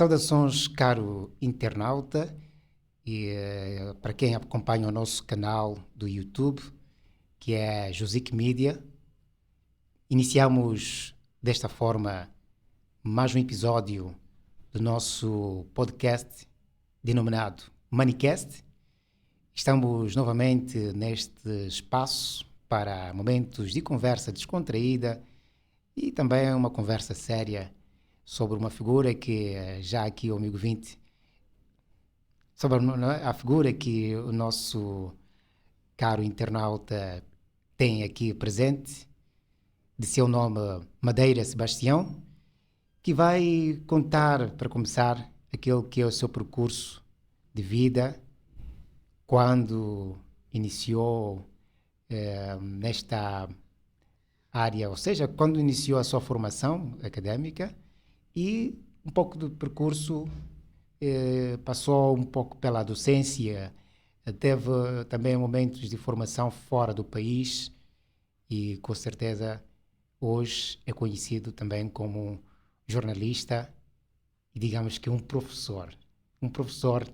Saudações, caro internauta, e para quem acompanha o nosso canal do YouTube, que é Josic Media. Iniciamos desta forma mais um episódio do nosso podcast denominado Manicast. Estamos novamente neste espaço para momentos de conversa descontraída e também uma conversa séria sobre uma figura que já aqui o amigo 20, sobre a figura que o nosso caro internauta tem aqui presente, de seu nome Madeira Sebastião, que vai contar, para começar, aquele que é o seu percurso de vida, quando iniciou nesta área, ou seja, quando iniciou a sua formação académica e um pouco do percurso, passou um pouco pela docência, teve também momentos de formação fora do país e com certeza hoje é conhecido também como jornalista e digamos que um professor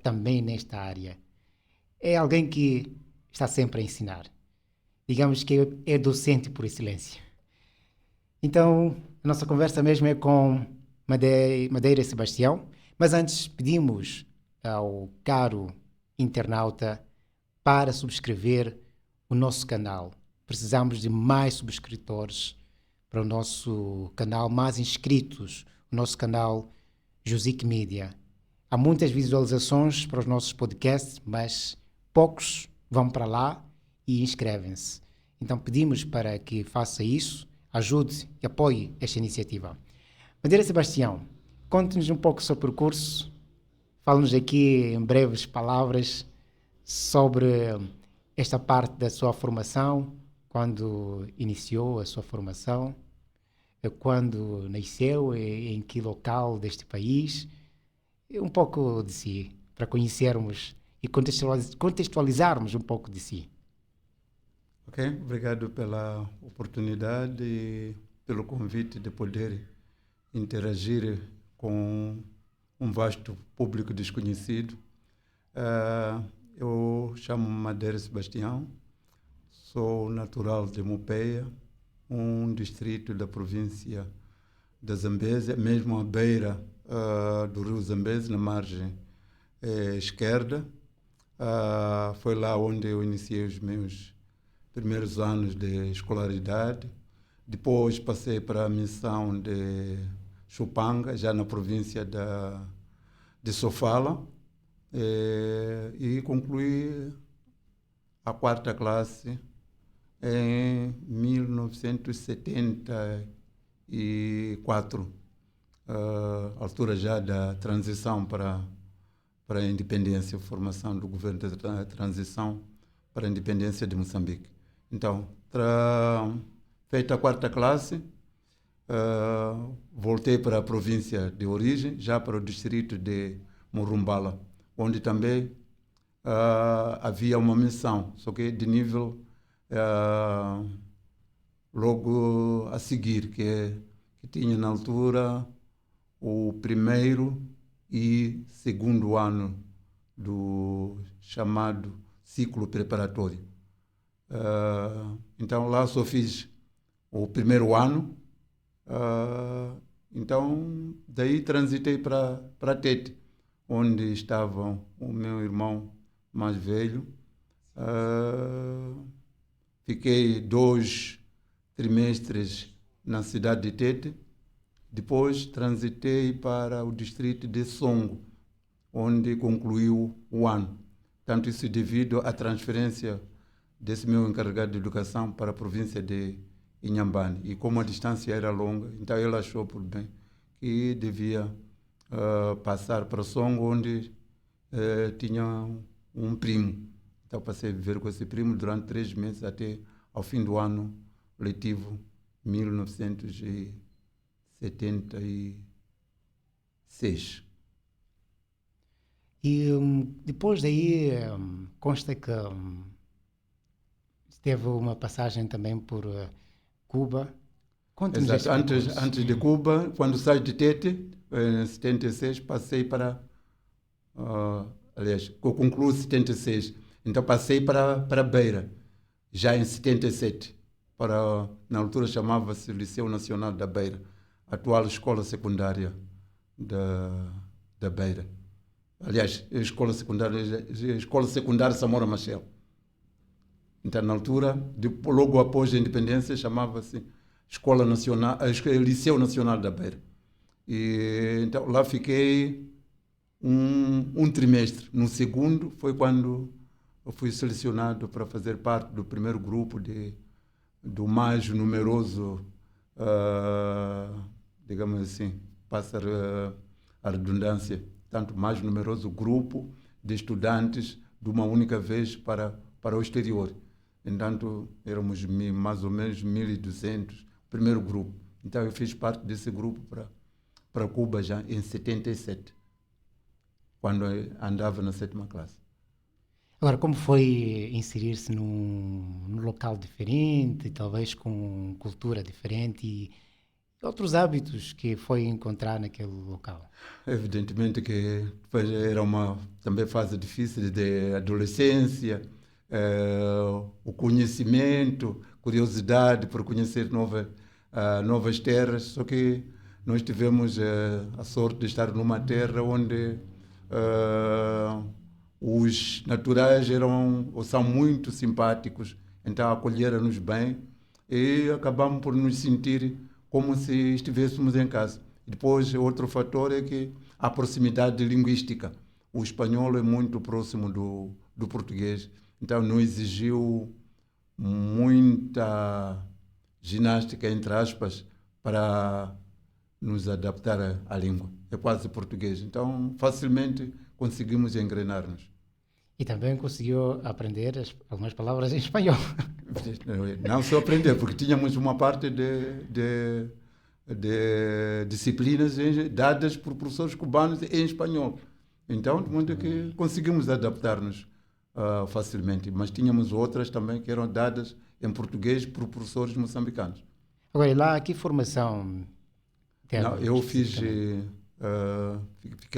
também nesta área. É alguém que está sempre a ensinar. Digamos que é docente por excelência. Então, a nossa conversa mesmo é com Madeira Sebastião, mas antes pedimos ao caro internauta para subscrever o nosso canal. Precisamos de mais subscritores para o nosso canal, mais inscritos, o nosso canal Josic Media. Há muitas visualizações para os nossos podcasts, mas poucos vão para lá e inscrevem-se. Então pedimos para que faça isso, ajude e apoie esta iniciativa. Madeira Sebastião, conte-nos um pouco o seu percurso, fale-nos aqui em breves palavras sobre esta parte da sua formação, quando iniciou a sua formação, quando nasceu, em que local deste país, um pouco de si, para conhecermos e contextualizarmos um pouco de si. Ok, obrigado pela oportunidade e pelo convite de poder interagir com um vasto público desconhecido. Eu chamo-me Madeira Sebastião, sou natural de Mupeia, um distrito da província da Zambésia, mesmo à beira do rio Zambésia, na margem esquerda. Foi lá onde eu iniciei os meus primeiros anos de escolaridade. Depois passei para a missão de Chupanga, já na província de Sofala, e concluí a quarta classe em 1974, altura já da transição para a independência, formação do governo da transição para a independência de Moçambique. Então, feita a quarta classe, voltei para a província de origem, já para o distrito de Murumbala, onde também havia uma missão, só que de nível logo a seguir, que tinha na altura o primeiro e segundo ano do chamado ciclo preparatório. Então lá só fiz o primeiro ano, então daí transitei para Tete, onde estava o meu irmão mais velho. Fiquei 2 trimestres na cidade de Tete, depois transitei para o distrito de Songo, onde concluiu o ano. Tanto isso devido à transferência desse meu encarregado de educação para a província de Inhambane. E como a distância era longa, então ele achou por bem que devia passar para Songo, onde tinha um primo. Então passei a viver com esse primo durante 3 meses até ao fim do ano letivo 1976. E depois daí consta que teve uma passagem também por Cuba. Conte-nos Exato. esse percurso. Antes de Cuba, quando saí de Tete, em 76, passei para... aliás, eu concluo em 76. Então passei para Beira, já em 77. Na altura chamava-se Liceu Nacional da Beira, atual escola secundária da Beira. Aliás, Escola Secundária Samora Machel. Então, na altura, logo após a independência, chamava-se Liceu Nacional da Beira. E, então, lá fiquei um trimestre. No segundo, foi quando eu fui selecionado para fazer parte do primeiro grupo do mais numeroso, digamos assim, passa a redundância, tanto mais numeroso grupo de estudantes de uma única vez para o exterior. Entanto, éramos mais ou menos 1.200, primeiro grupo. Então, eu fiz parte desse grupo para Cuba já em 77, quando eu andava na 7ª classe. Agora, como foi inserir-se num local diferente, talvez com cultura diferente e outros hábitos que foi encontrar naquele local? Evidentemente que era uma também fase difícil de adolescência, o conhecimento, curiosidade por conhecer novas terras, só que nós tivemos a sorte de estar numa terra onde os naturais são muito simpáticos, então acolheram-nos bem e acabamos por nos sentir como se estivéssemos em casa. Depois, outro fator é que a proximidade linguística. O espanhol é muito próximo do português, então não exigiu muita ginástica, entre aspas, para nos adaptar à língua. É quase português, então facilmente conseguimos engrenar-nos. E também conseguiu aprender algumas palavras em espanhol. Não só aprender, porque tínhamos uma parte de disciplinas dadas por professores cubanos em espanhol. Então, de modo que conseguimos adaptar-nos facilmente. Mas tínhamos outras também que eram dadas em português por professores moçambicanos. Agora, e lá, que formação? Não, eu fiquei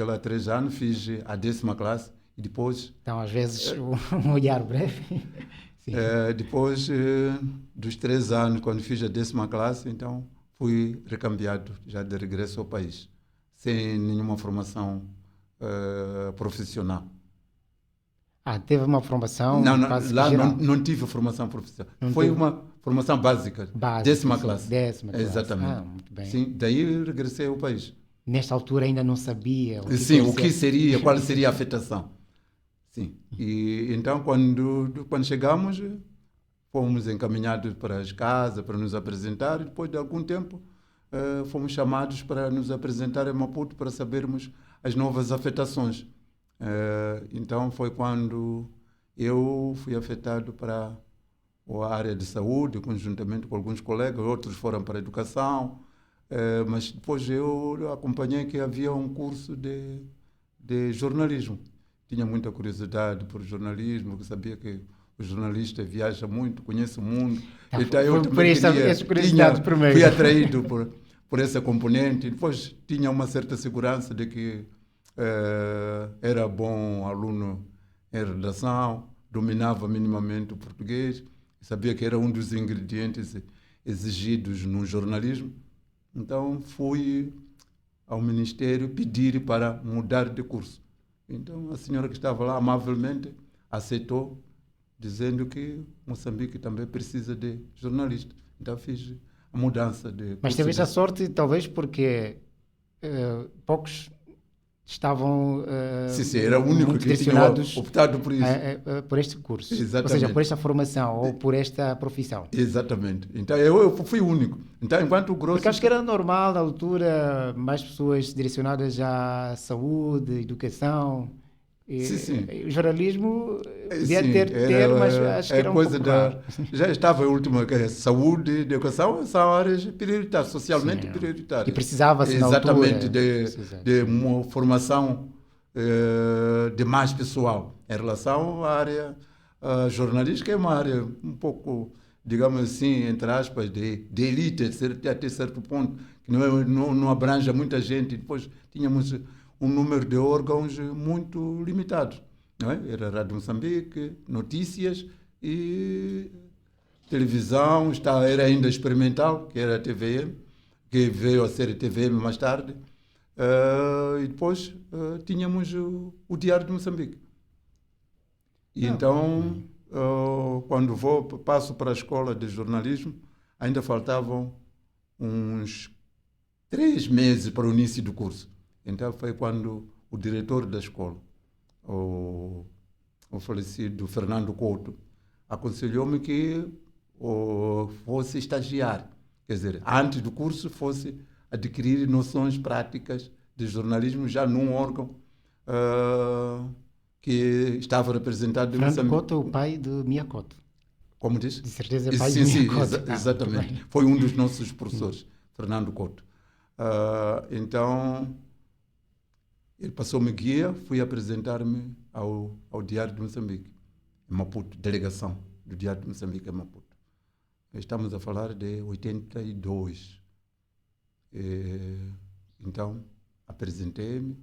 lá 3 anos, fiz a 10ª classe e depois... Então, às vezes, um olhar breve. Sim. Depois dos 3 anos, quando fiz a 10ª classe, então fui recambiado já de regresso ao país, sem nenhuma formação profissional. Teve uma formação? Não, lá não tive formação profissional. Foi uma formação básica. 10ª classe. 10ª classe. Exatamente. Muito bem. Sim, daí regressei ao país. Nesta altura ainda não sabia o que seria, qual seria a afetação. Sim. E então, quando chegamos, fomos encaminhados para as casas para nos apresentar. E depois de algum tempo, fomos chamados para nos apresentar em Maputo para sabermos as novas afetações. Então foi quando eu fui afetado para a área de saúde, conjuntamente com alguns colegas, outros foram para a educação, mas depois eu acompanhei que havia um curso de jornalismo. Tinha muita curiosidade por jornalismo, porque sabia que o jornalista viaja muito, conhece o mundo. Então eu também fui atraído por essa componente. E depois tinha uma certa segurança de que era bom aluno em redação, dominava minimamente o português, sabia que era um dos ingredientes exigidos no jornalismo. Então fui ao Ministério pedir para mudar de curso. Então a senhora que estava lá amavelmente aceitou, dizendo que Moçambique também precisa de jornalista. Então fiz a mudança de curso. Mas teve essa sorte, talvez porque poucos estavam era o único que tinha optado por isso. Por este curso. Exatamente. Ou seja, por esta formação ou por esta profissão. Exatamente. Então eu fui o único. Então, enquanto o grosso... Porque acho que era normal, na altura, mais pessoas direcionadas à saúde, educação. Sim. O jornalismo devia ter, mas acho que era coisa pouco já estava a última, que é saúde e educação, são áreas prioritárias, socialmente prioritárias. E precisava-se na altura. Exatamente, de uma formação de mais pessoal. Em relação à área jornalística, é uma área um pouco digamos assim, entre aspas, de elite, até certo ponto, que não abranja muita gente. E depois tínhamos um número de órgãos muito limitado. Não é? Era Rádio Moçambique, notícias e televisão, era ainda experimental, que era a TVM, que veio a ser a TVM mais tarde. E depois tínhamos o Diário de Moçambique. E então, quando passo para a escola de jornalismo, ainda faltavam uns 3 meses para o início do curso. Então foi quando o diretor da escola, o falecido Fernando Couto, aconselhou-me que fosse estagiar. Quer dizer, antes do curso fosse adquirir noções práticas de jornalismo já num órgão que estava representado em Fernando Moçambique. Couto é o pai de Mia Couto. Como diz? De certeza é pai Sim, de sim, Mia Couto. exatamente. Foi um dos nossos professores, Fernando Couto. Então, ele passou-me guia, fui apresentar-me ao Diário de Moçambique, em Maputo, delegação do Diário de Moçambique em Maputo. Estamos a falar de 82. Então, apresentei-me.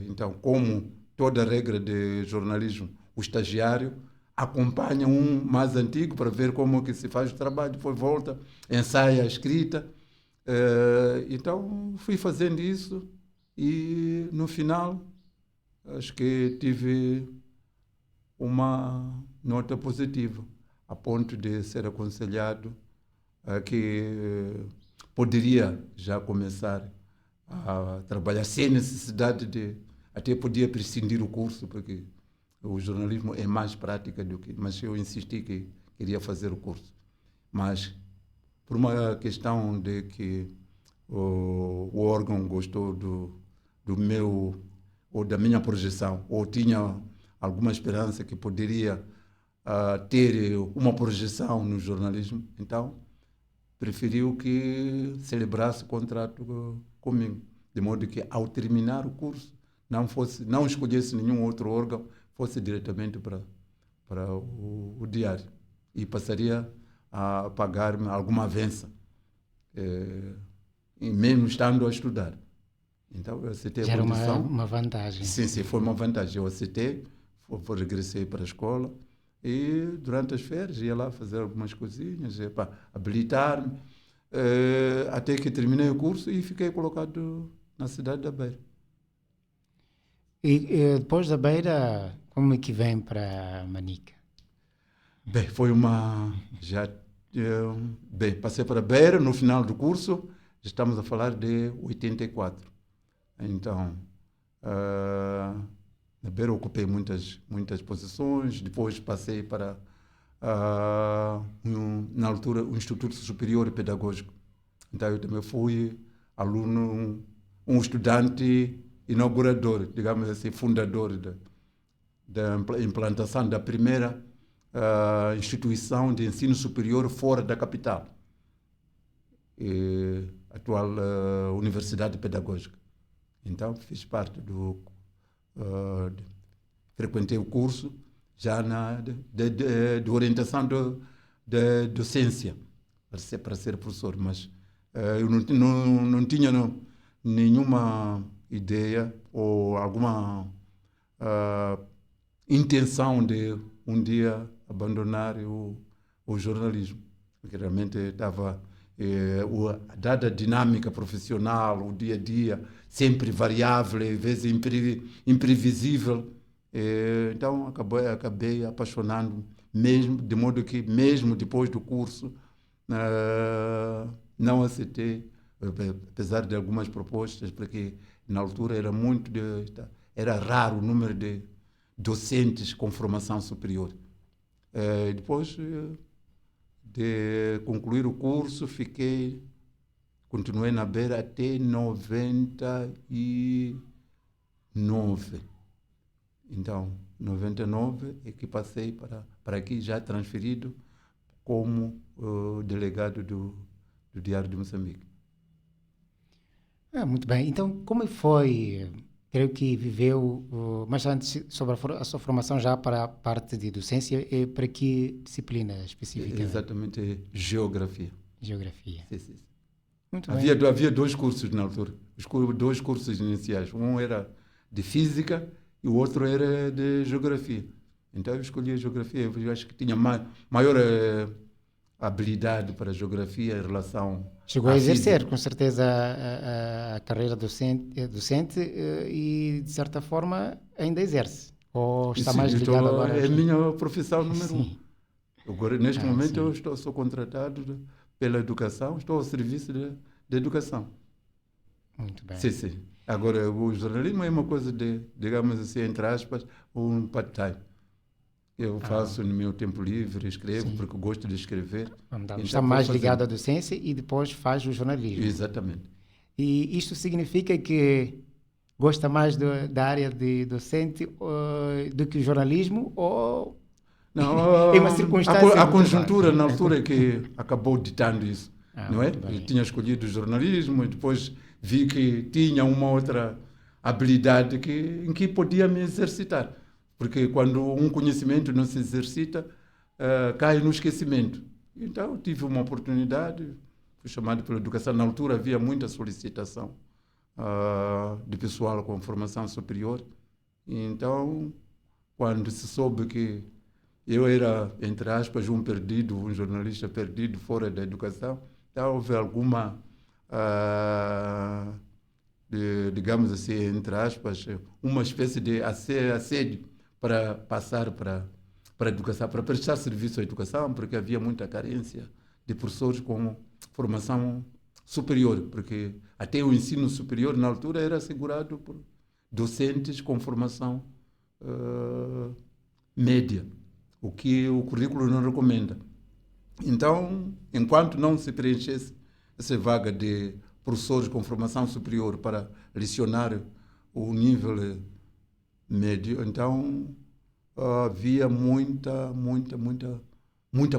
Então, como toda regra de jornalismo, o estagiário acompanha um mais antigo para ver como que se faz o trabalho, depois volta, ensaia a escrita. Então, fui fazendo isso e, no final, acho que tive uma nota positiva, a ponto de ser aconselhado que poderia já começar a trabalhar sem necessidade de... Até podia prescindir o curso, porque o jornalismo é mais prática do que... Mas eu insisti que queria fazer o curso. Mas, por uma questão de que o órgão gostou do meu... ou da minha projeção, ou tinha alguma esperança que poderia ter uma projeção no jornalismo, então preferiu que celebrasse o contrato comigo, de modo que ao terminar o curso não escolhesse nenhum outro órgão, fosse diretamente para o diário e passaria a pagar-me alguma avança, e mesmo estando a estudar. Então eu aceitei Já a era condição. uma vantagem. Sim, foi uma vantagem. Eu aceitei, regressei para a escola e durante as férias ia lá fazer algumas coisinhas, para habilitar-me, até que terminei o curso e fiquei colocado na cidade da Beira. E depois da Beira, como é que vem para Manica? Bem, foi uma... passei para a Beira no final do curso, estamos a falar de 84. Então, na Beira ocupei muitas posições, depois passei para, na altura, o Instituto Superior Pedagógico. Então, eu também fui aluno, um estudante inaugurador, digamos assim, fundador da implantação da primeira instituição de ensino superior fora da capital, atual Universidade Pedagógica. Então, fiz parte frequentei o curso já de orientação de docência, para ser professor, mas eu não tinha nenhuma ideia ou alguma intenção de um dia abandonar o jornalismo, porque realmente estava... dada a dinâmica profissional, o dia a dia, sempre variável, às vezes imprevisível. Então, acabei apaixonando, mesmo, de modo que, mesmo depois do curso, não aceitei, apesar de algumas propostas, porque na altura era raro o número de docentes com formação superior. Depois de concluir o curso, continuei na Beira até 99. Então, 99 é que passei para aqui, já transferido como delegado do Diário de Moçambique. Muito bem. Então, como foi creio que viveu, mas antes, sobre a sua formação já para a parte de docência, para que disciplina específica? Exatamente, geografia. Geografia. Sim, sim. Muito bem. Havia dois cursos na altura, dois cursos iniciais. Um era de física e o outro era de geografia. Então eu escolhi a geografia, eu acho que tinha maior habilidade para a geografia em relação Chegou à a exercer, física. com certeza, a carreira docente e, de certa forma, ainda exerce. Ou E está sim, mais ligado agora é a aqui? minha profissão número um. Sim. Agora, neste momento, Sim. sou contratado pela educação, estou ao serviço da educação. Muito bem. Sim, sim. Agora, o jornalismo é uma coisa de, digamos assim, entre aspas, um part-time. Eu Ah, faço no meu tempo livre, escrevo, sim. porque gosto de escrever. Está Então, vou mais ligado fazendo. à docência e depois faz o jornalismo. Exatamente. E isto significa que gosta mais da área de docente do que o jornalismo ou é uma Não, circunstância a do trabalho? conjuntura na altura é que acabou ditando isso, não é? Muito Eu bem. tinha escolhido o jornalismo e depois vi que tinha uma outra habilidade em que podia me exercitar. Porque quando um conhecimento não se exercita, cai no esquecimento. Então tive uma oportunidade, fui chamado pela educação. Na altura havia muita solicitação de pessoal com formação superior. Então, quando se soube que eu era, entre aspas, um perdido, um jornalista perdido fora da educação, então houve alguma, digamos assim, entre aspas, uma espécie de assédio para passar para a educação, para prestar serviço à educação, porque havia muita carência de professores com formação superior, porque até o ensino superior, na altura, era assegurado por docentes com formação média, o que o currículo não recomenda. Então, enquanto não se preenchesse essa vaga de professores com formação superior para lecionar o nível médio, então havia muita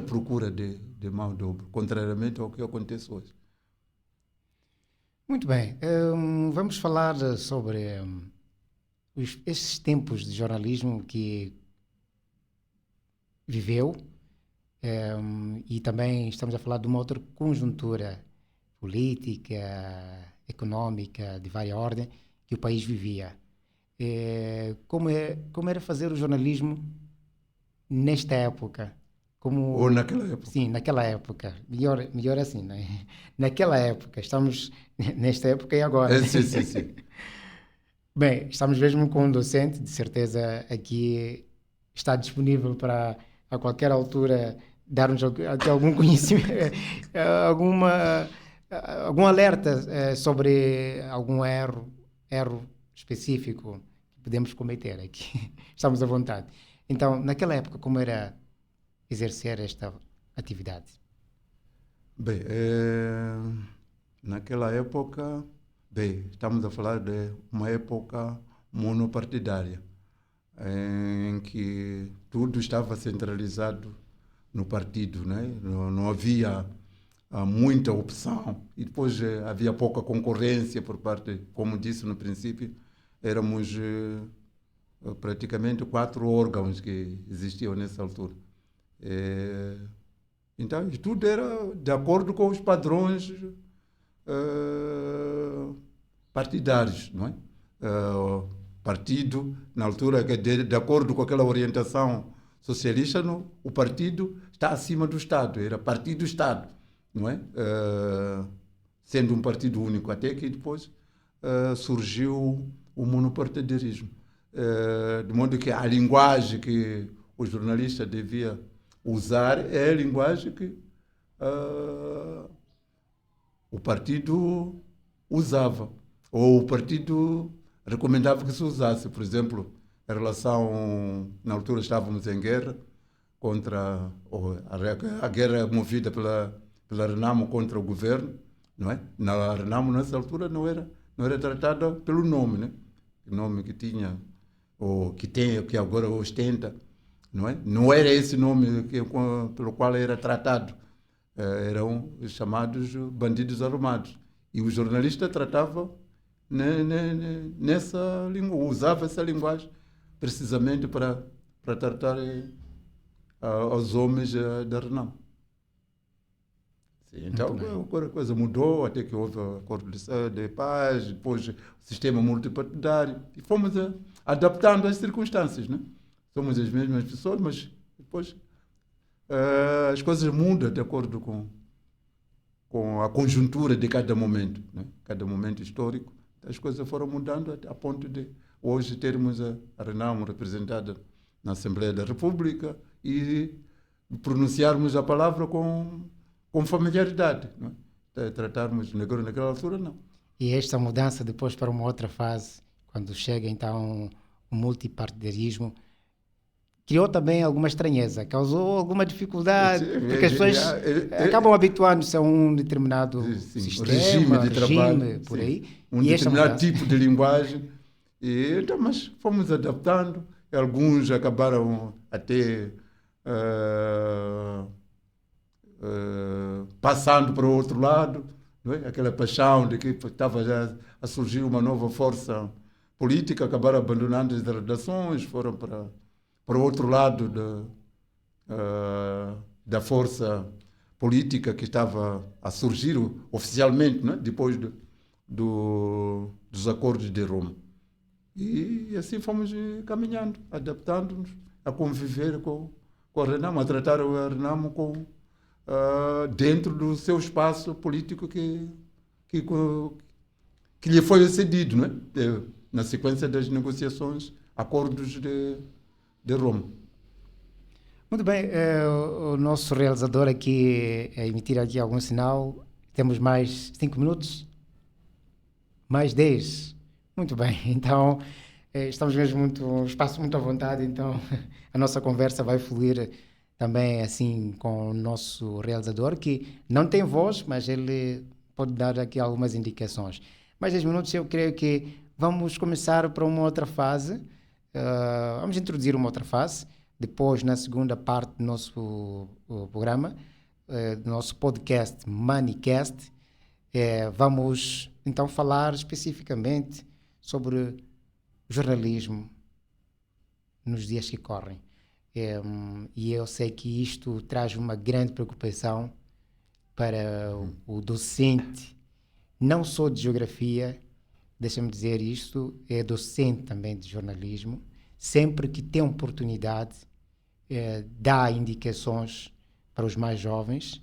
procura de mão de obra, contrariamente ao que acontece hoje. Muito bem. Vamos falar sobre esses tempos de jornalismo que viveu e também estamos a falar de uma outra conjuntura política, económica, de vária ordem que o país vivia. Como era fazer o jornalismo nesta época? Ou Como, naquela época. sim, naquela época. Melhor assim, né? Naquela época. Estamos nesta época e agora, né? Sim, sim, sim. Bem, estamos mesmo com um docente, de certeza aqui está disponível para a qualquer altura dar-nos aqui algum conhecimento, alguma, algum alerta sobre algum erro específico que podemos cometer aqui. Estamos à vontade. Então, naquela época, como era exercer esta atividade? Bem, naquela época, bem, estamos a falar de uma época monopartidária, em que tudo estava centralizado no partido, né? Não havia muita opção e depois havia pouca concorrência por parte, como disse no princípio, éramos praticamente 4 órgãos que existiam nessa altura. Então, tudo era de acordo com os padrões partidários, não é? Partido, na altura, de acordo com aquela orientação socialista, o partido está acima do Estado, era partido-Estado, não é? Sendo um partido único, até que depois surgiu o monopartidarismo. De modo que a linguagem que o jornalista devia usar é a linguagem que o partido usava, ou o partido recomendava que se usasse. Por exemplo, em relação, na altura estávamos em guerra contra a guerra movida pela Renamo contra o governo, não é? Na Renamo nessa altura não era tratada pelo nome, né? O nome que tinha ou que tem, que agora ostenta, não é? Não era esse nome pelo qual era tratado. Eram os chamados bandidos armados. E o jornalista tratava nessa língua, usava essa linguagem precisamente para tratar aos homens da Renamo. Sim, então a coisa mudou até que houve o acordo de paz, depois o sistema multipartidário, e fomos adaptando às circunstâncias, né? Somos as mesmas pessoas, mas depois as coisas mudam de acordo com a conjuntura de cada momento, né? Cada momento histórico, as coisas foram mudando a ponto de hoje termos a Renamo representada na Assembleia da República e pronunciarmos a palavra com familiaridade, não é? Tratarmos naquela altura, não. E esta mudança depois para uma outra fase, quando chega então o multipartidarismo, criou também alguma estranheza, causou alguma dificuldade, porque as pessoas acabam habituando-se a um determinado sistema, regime de trabalho, por aí. Um determinado tipo de linguagem. Então, mas fomos adaptando, alguns acabaram até passando para o outro lado, não é? Aquela paixão de que estava já a surgir uma nova força política, acabaram abandonando as redações, foram para o outro lado da força política que estava a surgir oficialmente, não é? Depois dos acordos de Roma. E assim fomos caminhando, adaptando-nos a conviver com a Renamo, a tratar a Renamo dentro do seu espaço político que lhe foi cedido, não é? Na sequência das negociações, acordos de Roma. Muito bem, o nosso realizador aqui emitir aqui algum sinal. Temos mais 5 minutos? Mais 10? Muito bem, então estamos mesmo um espaço muito à vontade, então a nossa conversa vai fluir também assim com o nosso realizador, que não tem voz, mas ele pode dar aqui algumas indicações. Mais 10 minutos, eu creio que vamos começar para uma outra fase. Vamos introduzir uma outra fase. Depois, na segunda parte do nosso programa, do nosso podcast Manicast, vamos então falar especificamente sobre jornalismo nos dias que correm. E eu sei que isto traz uma grande preocupação para o docente, não só de geografia, deixa-me dizer isto, é docente também de jornalismo, sempre que tem oportunidade, dá indicações para os mais jovens,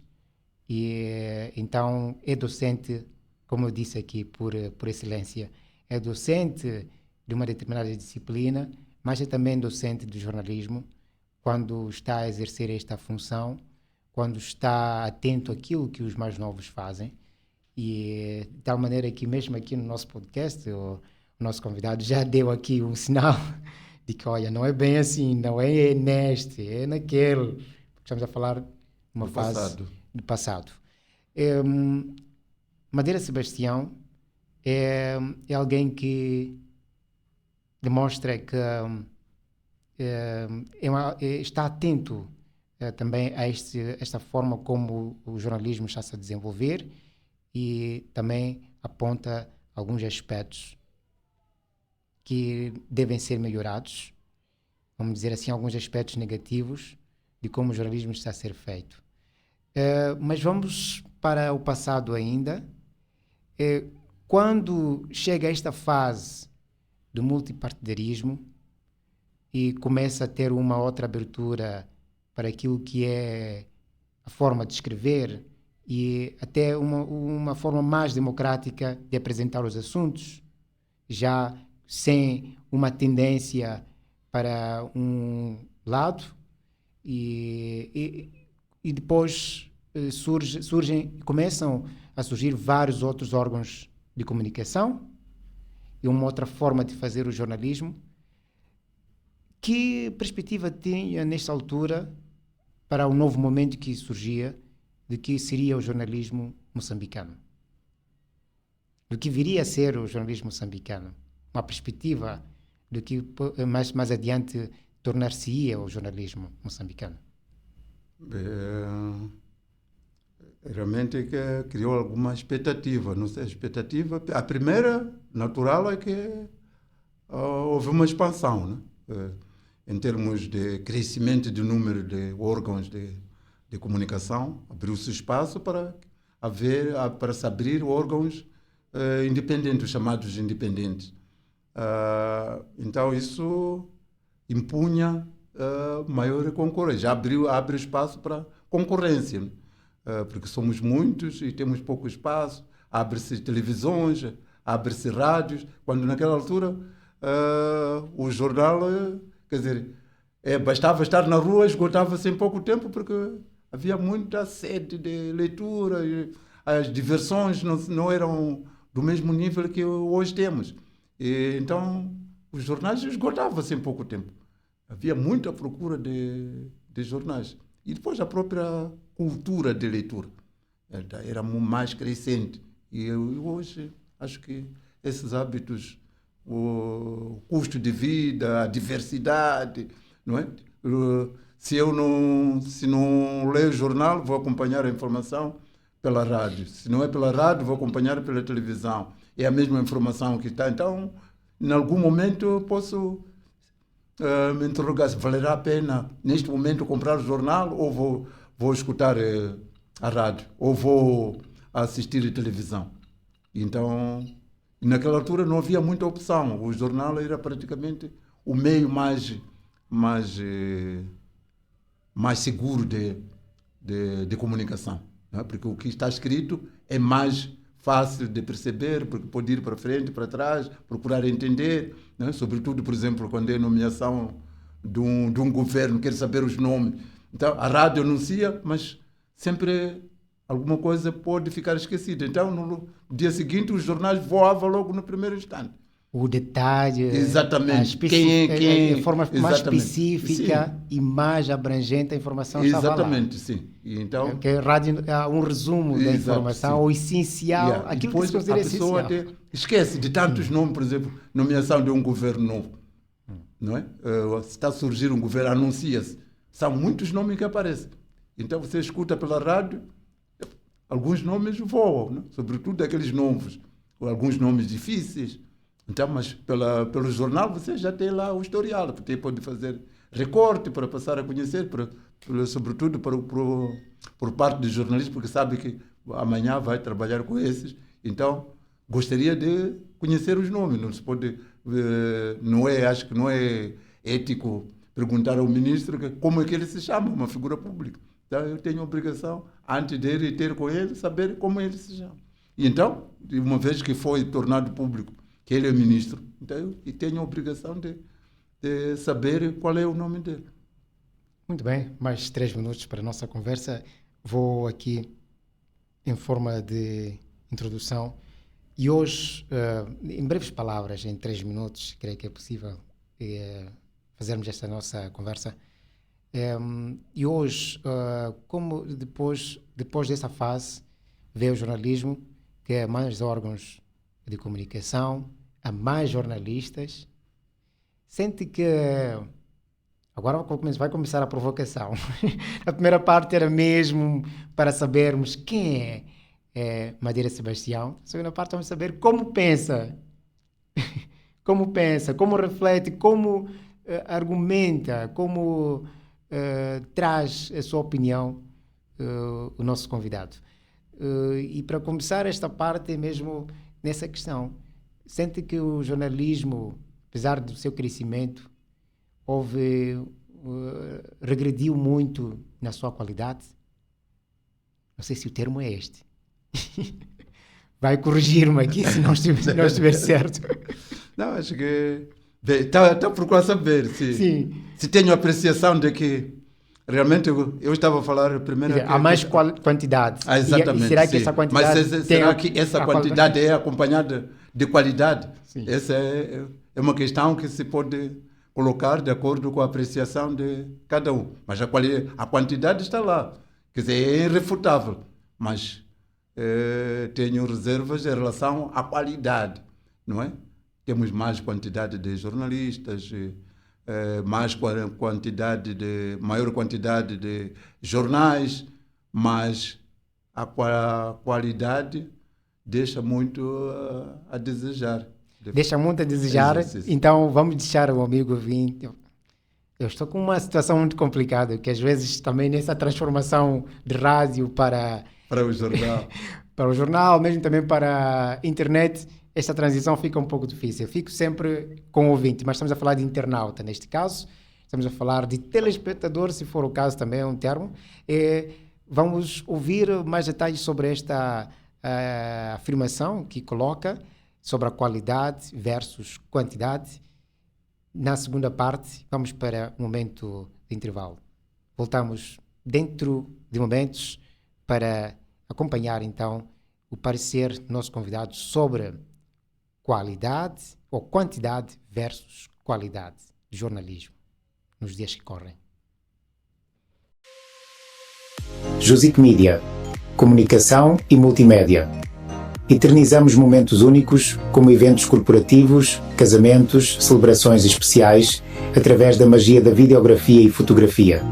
e então é docente, como eu disse aqui, por excelência, é docente de uma determinada disciplina, mas é também docente de jornalismo, quando está a exercer esta função, quando está atento àquilo que os mais novos fazem, e de tal maneira que mesmo aqui no nosso podcast, o nosso convidado já deu aqui um sinal de que, olha, não é bem assim, não é neste, é naquele. Estamos a falar de uma fase do passado. Madeira Sebastião é alguém que demonstra que está atento também a esta forma como o jornalismo está -se a desenvolver e também aponta alguns aspectos que devem ser melhorados, vamos dizer assim, alguns aspectos negativos de como o jornalismo está a ser feito. Mas vamos para o passado ainda. Quando chega esta fase do multipartidarismo e começa a ter uma outra abertura para aquilo que é a forma de escrever e até uma forma mais democrática de apresentar os assuntos, já sem uma tendência para um lado, e depois começam a surgir vários outros órgãos de comunicação e uma outra forma de fazer o jornalismo. Que perspectiva tinha nesta altura para o novo momento que surgia de que seria o jornalismo moçambicano? Do que viria a ser o jornalismo moçambicano? Uma perspectiva do que mais adiante tornar-se-ia o jornalismo moçambicano? realmente que criou alguma expectativa. Não sei, a expectativa, a primeira natural é que houve uma expansão, né? Em termos de crescimento do número de órgãos de comunicação, abriu-se espaço para para se abrir órgãos independentes, chamados independentes. Então isso impunha maior concorrência, abre espaço para concorrência, né? Porque somos muitos e temos pouco espaço, abre-se televisões, abre-se rádios, quando naquela altura o jornal, quer dizer, bastava estar na rua, esgotava-se em pouco tempo, porque havia muita sede de leitura, e as diversões não eram do mesmo nível que hoje temos. E, então, os jornais esgotavam-se em pouco tempo. Havia muita procura de jornais. E depois a própria cultura de leitura era mais crescente. E hoje acho que esses hábitos, o custo de vida, a diversidade, não é? Se não leio o jornal, vou acompanhar a informação pela rádio. Se não é pela rádio, vou acompanhar pela televisão. É a mesma informação que está. Então, em algum momento, eu posso me interrogar se valerá a pena, neste momento, comprar o jornal ou vou escutar a rádio ou vou assistir a televisão. Então, naquela altura não havia muita opção. O jornal era praticamente o meio mais seguro de comunicação, não é? Porque o que está escrito é mais fácil de perceber, porque pode ir para frente, para trás, procurar entender, não é? Sobretudo, por exemplo, quando é nomeação de um governo, quer saber os nomes. Então, a rádio anuncia, mas sempre alguma coisa pode ficar esquecida. Então, no dia seguinte, os jornais voavam logo no primeiro instante. O detalhe, exatamente. A forma mais específica, sim, e mais abrangente a informação estava lá. Exatamente, sim. E então, porque a rádio é um resumo da informação, sim, o essencial, aquilo que se considera essencial. A pessoa esquece de tantos nomes, por exemplo, nomeação de um governo novo. Não é? Se está a surgir um governo, anuncia-se. São muitos nomes que aparecem. Então você escuta pela rádio, alguns nomes voam, né? Sobretudo aqueles novos, ou alguns nomes difíceis. Então, mas pelo jornal você já tem lá o historial, você pode fazer recorte para passar a conhecer, sobretudo por parte dos jornalistas, porque sabe que amanhã vai trabalhar com esses. Então, gostaria de conhecer os nomes. Não se pode, acho que não é ético perguntar ao ministro como é que ele se chama, uma figura pública. Então, eu tenho a obrigação, antes de ir ter com ele, saber como ele se chama. E então, uma vez que foi tornado público que ele é ministro, então eu tenho a obrigação de saber qual é o nome dele. Muito bem, mais 3 minutos para a nossa conversa. Vou aqui, em forma de introdução, e hoje, em breves palavras, em 3 minutos, creio que é possível fazermos esta nossa conversa. E hoje, como depois dessa fase, veio o jornalismo, que é mais órgãos de comunicação, há mais jornalistas, sente que agora vai começar a provocação. A primeira parte era mesmo para sabermos quem é Madeira Sebastião. A segunda parte vamos saber como pensa, como reflete, como argumenta, como traz a sua opinião o nosso convidado. E para começar esta parte mesmo nessa questão, sente que o jornalismo, apesar do seu crescimento, regrediu muito na sua qualidade? Não sei se o termo é este. Vai corrigir-me aqui se não estiver certo. Não, acho que está a procurar saber se tenho apreciação de que realmente eu estava a falar primeiro... Há mais quantidade. Exatamente. E será que essa quantidade... Mas será que essa quantidade é acompanhada de qualidade? Sim. Essa é uma questão que se pode colocar de acordo com a apreciação de cada um. Mas a quantidade está lá. Quer dizer, é irrefutável. Mas tenho reservas em relação à qualidade, não é? Temos mais quantidade de jornalistas... maior quantidade de jornais, mas a qualidade deixa muito a desejar. Deixa muito a desejar, então vamos deixar o amigo vir. Eu estou com uma situação muito complicada, que às vezes também nessa transformação de rádio para o jornal, para o jornal, mesmo também para a internet, esta transição fica um pouco difícil. Eu fico sempre com o ouvinte, mas estamos a falar de internauta neste caso, estamos a falar de telespectador, se for o caso também é um termo. Vamos ouvir mais detalhes sobre esta afirmação que coloca sobre a qualidade versus quantidade. Na segunda parte, vamos para um momento de intervalo. Voltamos dentro de momentos para acompanhar, então, o parecer do nosso convidado sobre qualidade ou quantidade versus qualidade de jornalismo nos dias que correm. Jusic Media, comunicação e multimédia. Eternizamos momentos únicos, como eventos corporativos, casamentos, celebrações especiais, através da magia da videografia e fotografia.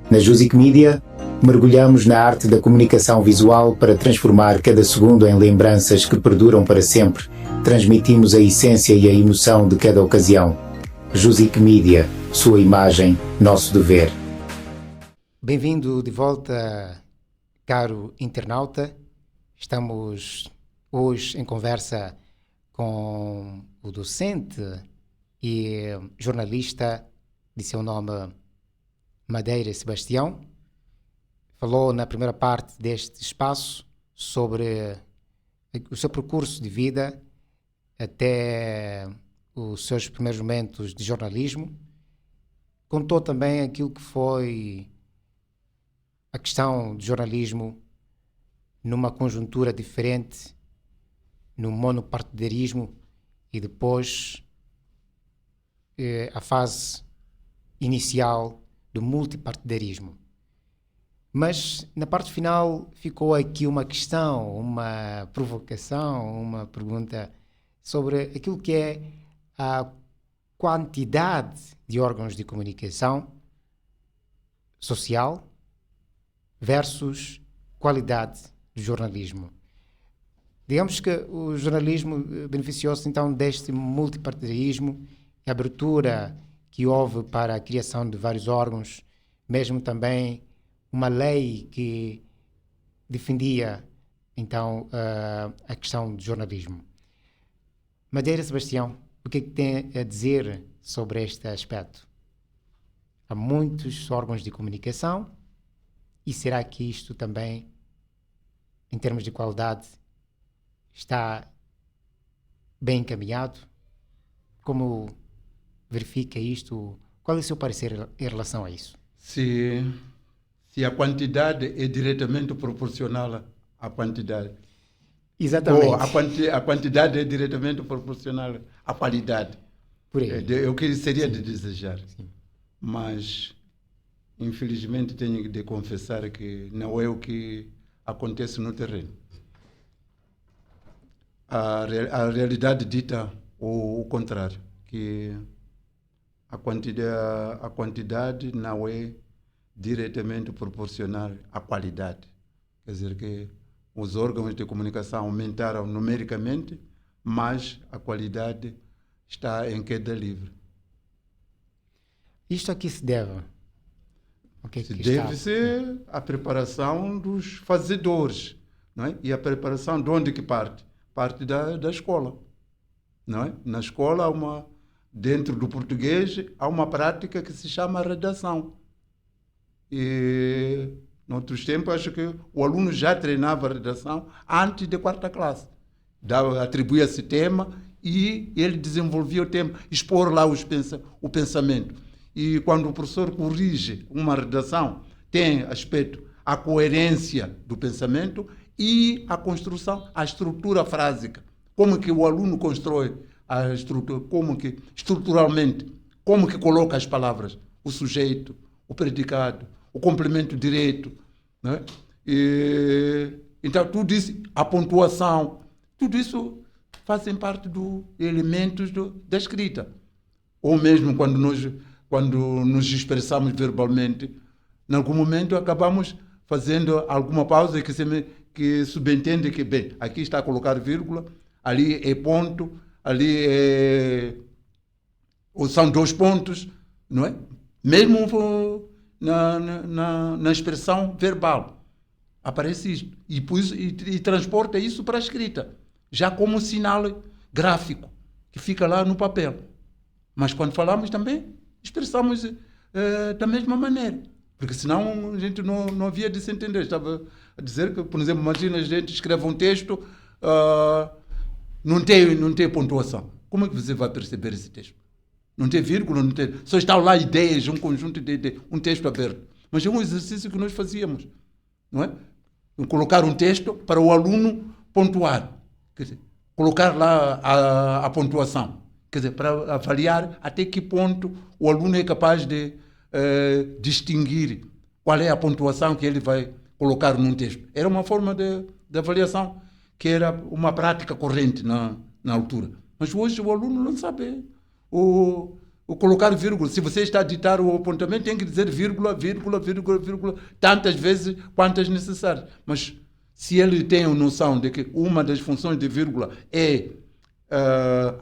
Na Jusic Media, mergulhamos na arte da comunicação visual para transformar cada segundo em lembranças que perduram para sempre. Transmitimos a essência e a emoção de cada ocasião. Jusic Media, sua imagem, nosso dever. Bem-vindo de volta, caro internauta. Estamos hoje em conversa com o docente e jornalista de seu nome Madeira Sebastião. Falou na primeira parte deste espaço sobre o seu percurso de vida até os seus primeiros momentos de jornalismo. Contou também aquilo que foi a questão de jornalismo numa conjuntura diferente, no monopartidarismo e depois a fase inicial do multipartidarismo. Mas na parte final ficou aqui uma questão, uma provocação, uma pergunta sobre aquilo que é a quantidade de órgãos de comunicação social versus qualidade do jornalismo. Digamos que o jornalismo beneficiou-se então deste multipartidarismo, a abertura que houve para a criação de vários órgãos, mesmo também uma lei que defendia então a questão do jornalismo. Madeira Sebastião, o que é que tem a dizer sobre este aspecto? Há muitos órgãos de comunicação e será que isto também, em termos de qualidade, está bem encaminhado? Como verifica isto? Qual é o seu parecer em relação a isso? Se a quantidade é diretamente proporcional à quantidade. Exatamente. Ou a quantidade é diretamente proporcional à qualidade. Por aí. Eu que seria de desejar. Sim. Mas, infelizmente, tenho de confessar que não é o que acontece no terreno. A realidade dita o contrário, que a quantidade não é diretamente proporcional à qualidade. Quer dizer que os órgãos de comunicação aumentaram numericamente, mas a qualidade está em queda livre. Isto a que se deve? Deve-se à preparação dos fazedores, não é? E a preparação de onde que parte? Parte da escola, não é? Na escola, dentro do português, há uma prática que se chama redação. E, noutros tempos, acho que o aluno já treinava a redação antes da quarta classe. Atribuía-se tema e ele desenvolvia o tema, expor lá o pensamento. E quando o professor corrige uma redação, tem aspecto a coerência do pensamento e a construção, a estrutura frásica. Como que o aluno constrói a estrutura, estruturalmente, como que coloca as palavras, o sujeito, o predicado, o complemento direto, né? Então, tudo isso, a pontuação, tudo isso fazem parte dos elementos da escrita. Ou mesmo quando nos expressamos verbalmente, em algum momento acabamos fazendo alguma pausa que subentende que, bem, aqui está a colocar vírgula, ali é ponto, ali ou são 2 pontos, não é? Mesmo na expressão verbal aparece isto e transporta isso para a escrita, já como sinal gráfico que fica lá no papel. Mas quando falamos também expressamos da mesma maneira, porque senão a gente não havia de se entender. Estava a dizer que, por exemplo, imagina a gente escreve um texto, não tem pontuação. Como é que você vai perceber esse texto? Não tem vírgula, não tem, só estão lá ideias, um conjunto de ideias, um texto aberto. Mas é um exercício que nós fazíamos, não é? Colocar um texto para o aluno pontuar, quer dizer, colocar lá a pontuação, quer dizer, para avaliar até que ponto o aluno é capaz de distinguir qual é a pontuação que ele vai colocar num texto. Era uma forma de avaliação que era uma prática corrente na altura. Mas hoje o aluno não sabe o colocar vírgula. Se você está a ditar o apontamento, tem que dizer vírgula, vírgula, vírgula, vírgula, tantas vezes quantas necessárias. Mas se ele tem a noção de que uma das funções de vírgula é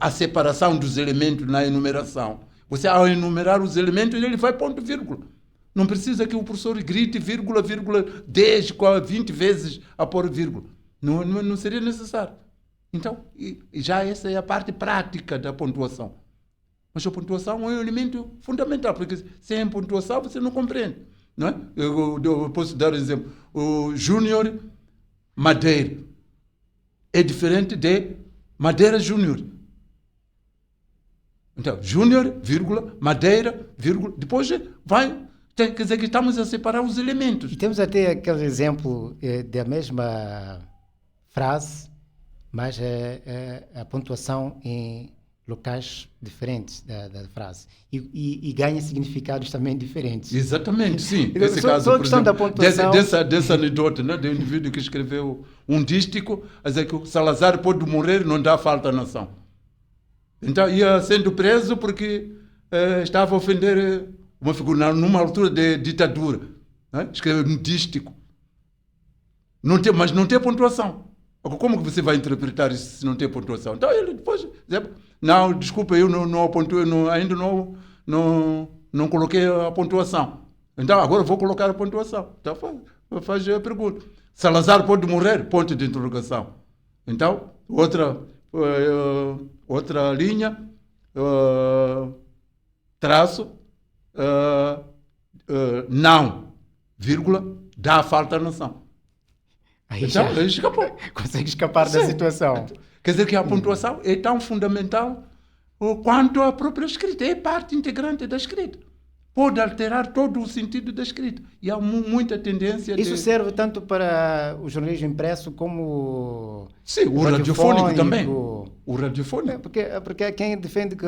a separação dos elementos na enumeração, você, ao enumerar os elementos, ele vai ponto vírgula. Não precisa que o professor grite vírgula, vírgula, 10, 20 vezes a pôr vírgula. Não seria necessário. Então, já essa é a parte prática da pontuação. Mas a pontuação é um elemento fundamental, porque sem pontuação você não compreende. Não é? Eu posso dar um exemplo. O Júnior Madeira é diferente de Madeira Júnior. Então, Júnior, vírgula, Madeira, vírgula, depois vai. Quer dizer que estamos a separar os elementos. E temos até aquele exemplo da mesma frase, mas a pontuação em locais diferentes da frase. E ganha significados também diferentes. Exatamente, sim. Esse caso, por exemplo, da pontuação... dessa anedota, né, do indivíduo que escreveu um dístico, a dizer que o Salazar pode morrer, não dá falta à nação. Então ia sendo preso porque estava a ofender uma figura numa altura de ditadura. Né? Escreveu um dístico. Mas não tem pontuação. Como que você vai interpretar isso se não tem pontuação? Então ele depois... Não, desculpa, eu não apontei, ainda não coloquei a pontuação. Então agora vou colocar a pontuação. Então faz a pergunta. Salazar pode morrer? Ponto de interrogação. Então, outra linha, traço, não, vírgula, dá falta à nação. Aí então, ele escapou. Consegue escapar da situação. Quer dizer que a pontuação é tão fundamental quanto a própria escrita. É parte integrante da escrita. Pode alterar todo o sentido da escrita. E há muita tendência... Isso serve tanto para o jornalismo impresso como... Sim, o radiofônico também. O radiofônico. Porque há quem defende que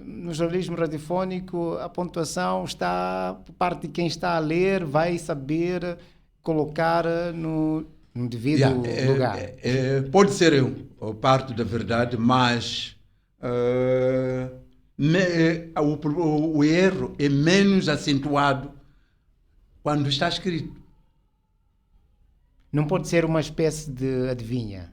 no jornalismo radiofônico a pontuação está por parte de quem está a ler, vai saber colocar no devido lugar. Pode ser parte da verdade, mas o erro é menos acentuado quando está escrito. Não pode ser uma espécie de adivinha?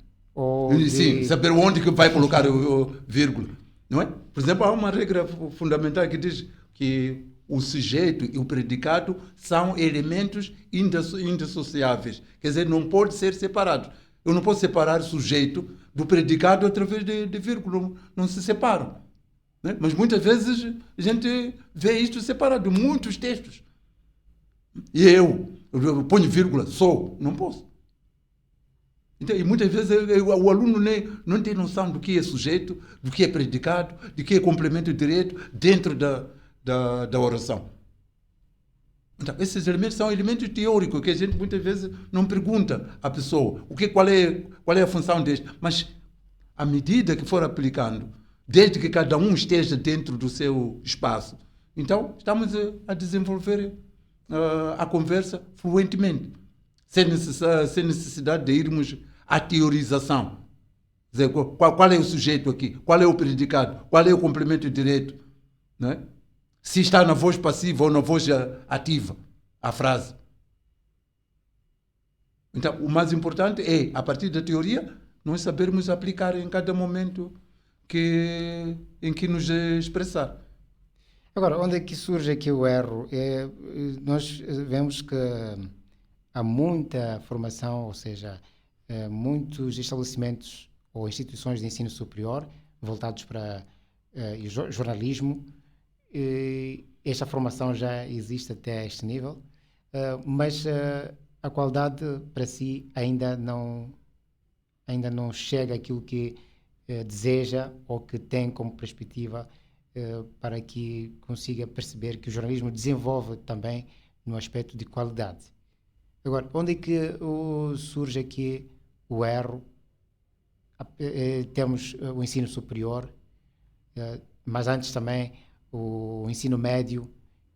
Sim, saber onde que vai colocar o vírgula. Não é? Por exemplo, há uma regra fundamental que diz que o sujeito e o predicado são elementos indissociáveis. Quer dizer, não pode ser separado. Eu não posso separar o sujeito do predicado através de vírgula. Não se separam. Né? Mas muitas vezes a gente vê isto separado em muitos textos. E eu ponho vírgula, sou. Não posso. Então, e muitas vezes o aluno não tem noção do que é sujeito, do que é predicado, do que é complemento direto dentro da oração. Então, esses elementos são elementos teóricos que a gente muitas vezes não pergunta à pessoa qual é a função deste. Mas, à medida que for aplicando, desde que cada um esteja dentro do seu espaço, então estamos a desenvolver a conversa fluentemente, sem necessidade de irmos à teorização. Quer dizer, qual é o sujeito aqui? Qual é o predicado? Qual é o complemento direto? Não é? Se está na voz passiva ou na voz ativa, a frase. Então, o mais importante é, a partir da teoria, nós sabermos aplicar em cada momento em que nos expressar. Agora, onde é que surge aqui o erro? Nós vemos que há muita formação, ou seja, muitos estabelecimentos ou instituições de ensino superior voltados para jornalismo. Esta formação já existe até este nível, mas a qualidade para si ainda não chega àquilo que deseja ou que tem como perspectiva para que consiga perceber que o jornalismo desenvolve também no aspecto de qualidade. Agora, onde é que surge aqui o erro? Temos o ensino superior, mas antes também o ensino médio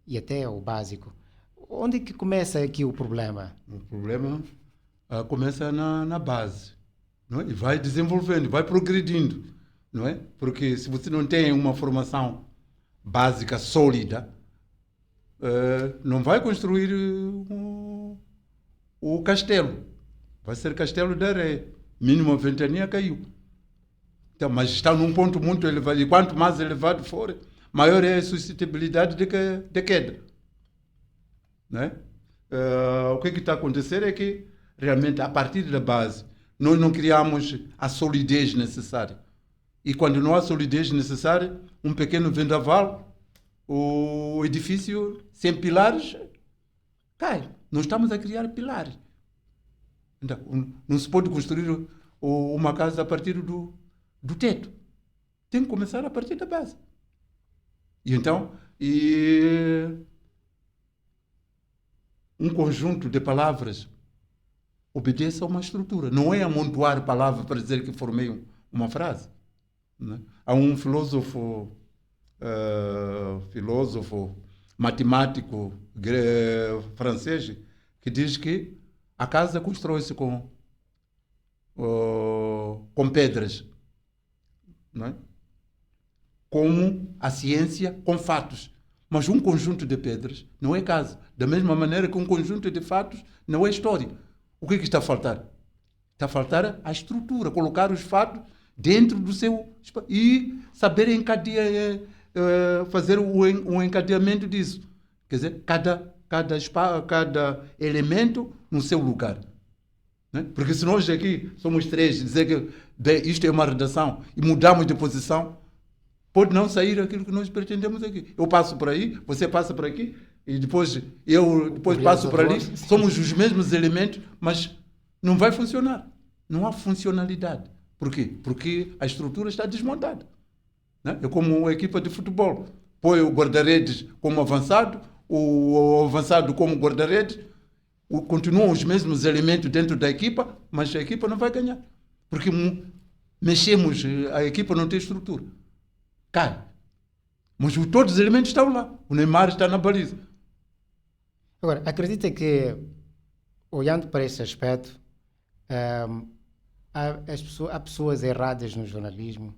e até o básico. Onde é que começa aqui o problema? O problema começa na base, não é? E vai desenvolvendo, vai progredindo, não é? Porque se você não tem uma formação básica sólida, não vai construir o castelo. Vai ser castelo de areia. Mínima ventania caiu. Então, mas está num ponto muito elevado. E quanto mais elevado for, maior é a suscetibilidade de queda. Né? O que está a acontecer é que, realmente, a partir da base, nós não criamos a solidez necessária. E quando não há solidez necessária, um pequeno vendaval, o edifício sem pilares cai. Nós estamos a criar pilares. Então, não se pode construir uma casa a partir do teto. Tem que começar a partir da base. E então, um conjunto de palavras obedece a uma estrutura. Não é amontoar palavras para dizer que formei uma frase. Né? Há um filósofo matemático francês que diz que a casa constrói-se com pedras, não é? Como a ciência com fatos. Mas um conjunto de pedras não é casa. Da mesma maneira que um conjunto de fatos não é história. O que está a faltar? Está a faltar a estrutura, colocar os fatos dentro do seu e saber encadear, fazer um encadeamento disso. Quer dizer, cada elemento no seu lugar. Né? Porque se nós aqui somos três, dizer que isto é uma redação e mudamos de posição, pode não sair aquilo que nós pretendemos aqui. Eu passo por aí, você passa por aqui, e depois passo por ali. Somos os mesmos elementos, mas não vai funcionar. Não há funcionalidade. Por quê? Porque a estrutura está desmontada. Né? É como uma equipa de futebol. Põe o guarda-redes como avançado, o avançado como guarda-redes, continuam os mesmos elementos dentro da equipa, mas a equipa não vai ganhar. Porque mexemos, a equipa não tem estrutura. Cai. Mas todos os elementos estão lá. O Neymar está na baliza. Agora, acredita que, olhando para esse aspecto, há pessoas erradas no jornalismo.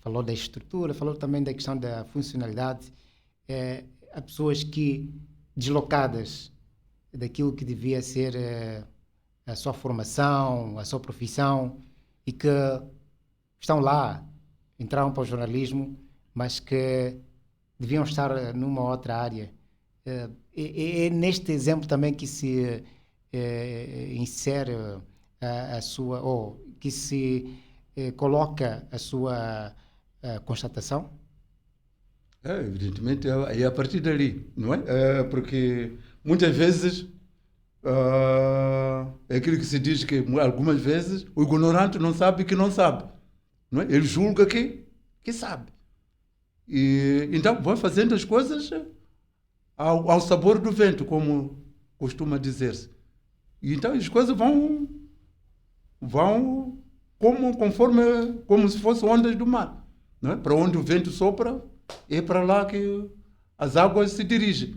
Falou da estrutura, falou também da questão da funcionalidade. Há pessoas deslocadas daquilo que devia ser a sua formação, a sua profissão, e que estão lá, entraram para o jornalismo, mas que deviam estar numa outra área. É neste exemplo também que se insere a sua, ou que se coloca a sua constatação? Evidentemente, é a partir dali, não é? Porque muitas vezes é aquilo que se diz que algumas vezes o ignorante não sabe que não sabe. Não é? Ele julga que sabe. E, então, vai fazendo as coisas ao sabor do vento, como costuma dizer-se. E então as coisas vão como se fossem ondas do mar. Não é? Para onde o vento sopra, é para lá que as águas se dirigem.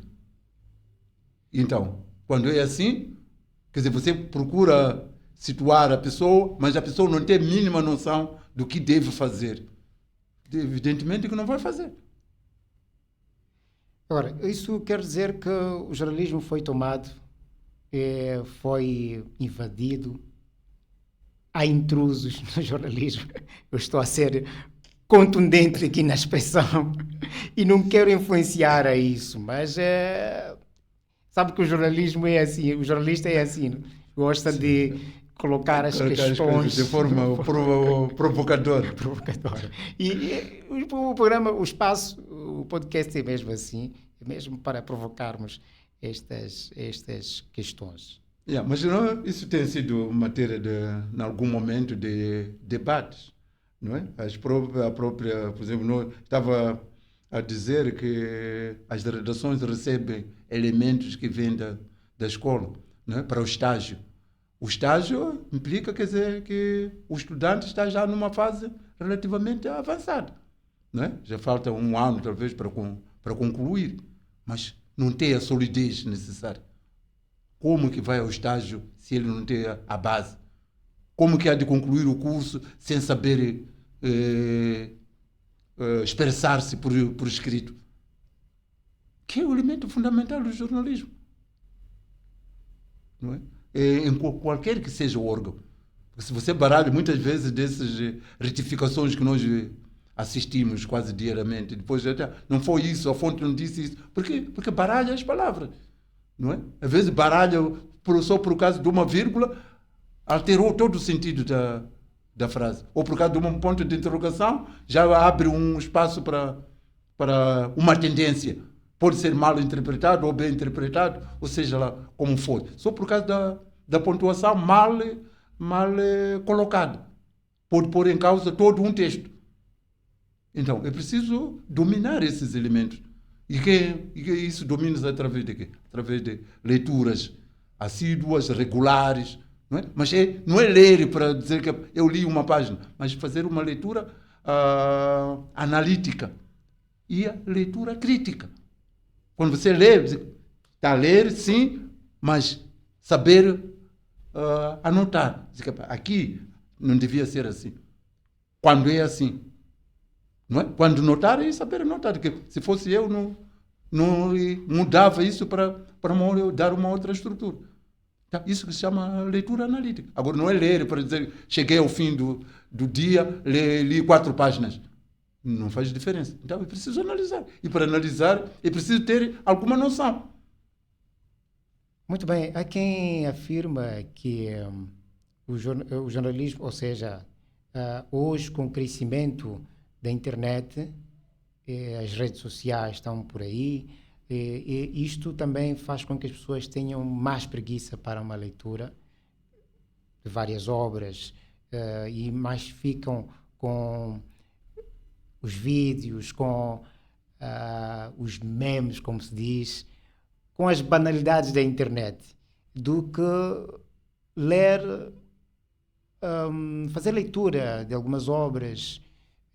Então, quando é assim, quer dizer, você procura situar a pessoa, mas a pessoa não tem a mínima noção do que deve fazer. Evidentemente que não vai fazer. Agora, isso quer dizer que o jornalismo foi tomado foi invadido. Há intrusos no jornalismo. Eu estou a ser contundente aqui na expressão e não quero influenciar a isso, mas sabe que o jornalismo é assim, o jornalista é assim, gosta de colocar as questões de forma provocadora. E o programa, o espaço, o podcast é mesmo assim, é mesmo para provocarmos estas questões. Mas não, isso tem sido matéria em algum momento de debates, não é? A própria, por exemplo, não, estava a dizer que as redações recebem elementos que vêm da escola, não é? Para o estágio. O estágio implica, quer dizer, que o estudante está já numa fase relativamente avançada, não é? Já falta um ano, talvez, para concluir, mas não tem a solidez necessária. Como que vai ao estágio se ele não tem a base? Como que há de concluir o curso sem saber expressar-se por escrito? Que é o elemento fundamental do jornalismo. Não é? Em qualquer que seja o órgão. Porque se você baralha muitas vezes dessas retificações que nós assistimos quase diariamente, depois não foi isso, a fonte não disse isso. Por quê? Porque baralha as palavras. Não é? Às vezes baralha só por causa de uma vírgula, alterou todo o sentido da frase. Ou por causa de um ponto de interrogação, já abre um espaço para uma tendência. Pode ser mal interpretado ou bem interpretado, ou seja lá como for. Só por causa da pontuação mal colocada. Pode pôr em causa todo um texto. Então, é preciso dominar esses elementos. E isso domina-se através de quê? Através de leituras assíduas, regulares. Não é? Mas não é ler para dizer que eu li uma página, mas fazer uma leitura analítica e a leitura crítica. Quando você lê, está a ler, sim, mas saber anotar. Aqui não devia ser assim. Quando é assim. Não é? Quando notar, é saber anotar. Que se fosse eu, não mudava isso para dar uma outra estrutura. Então, isso que se chama leitura analítica. Agora, não é ler para dizer, cheguei ao fim do dia, li 4 páginas. Não faz diferença. Então, é preciso analisar. E para analisar, é preciso ter alguma noção. Muito bem. Há quem afirma que o jornalismo, ou seja, hoje com o crescimento da internet, as redes sociais estão por aí, e isto também faz com que as pessoas tenham mais preguiça para uma leitura de várias obras e mais ficam com os vídeos, com os memes, como se diz, com as banalidades da internet, do que ler, fazer leitura de algumas obras,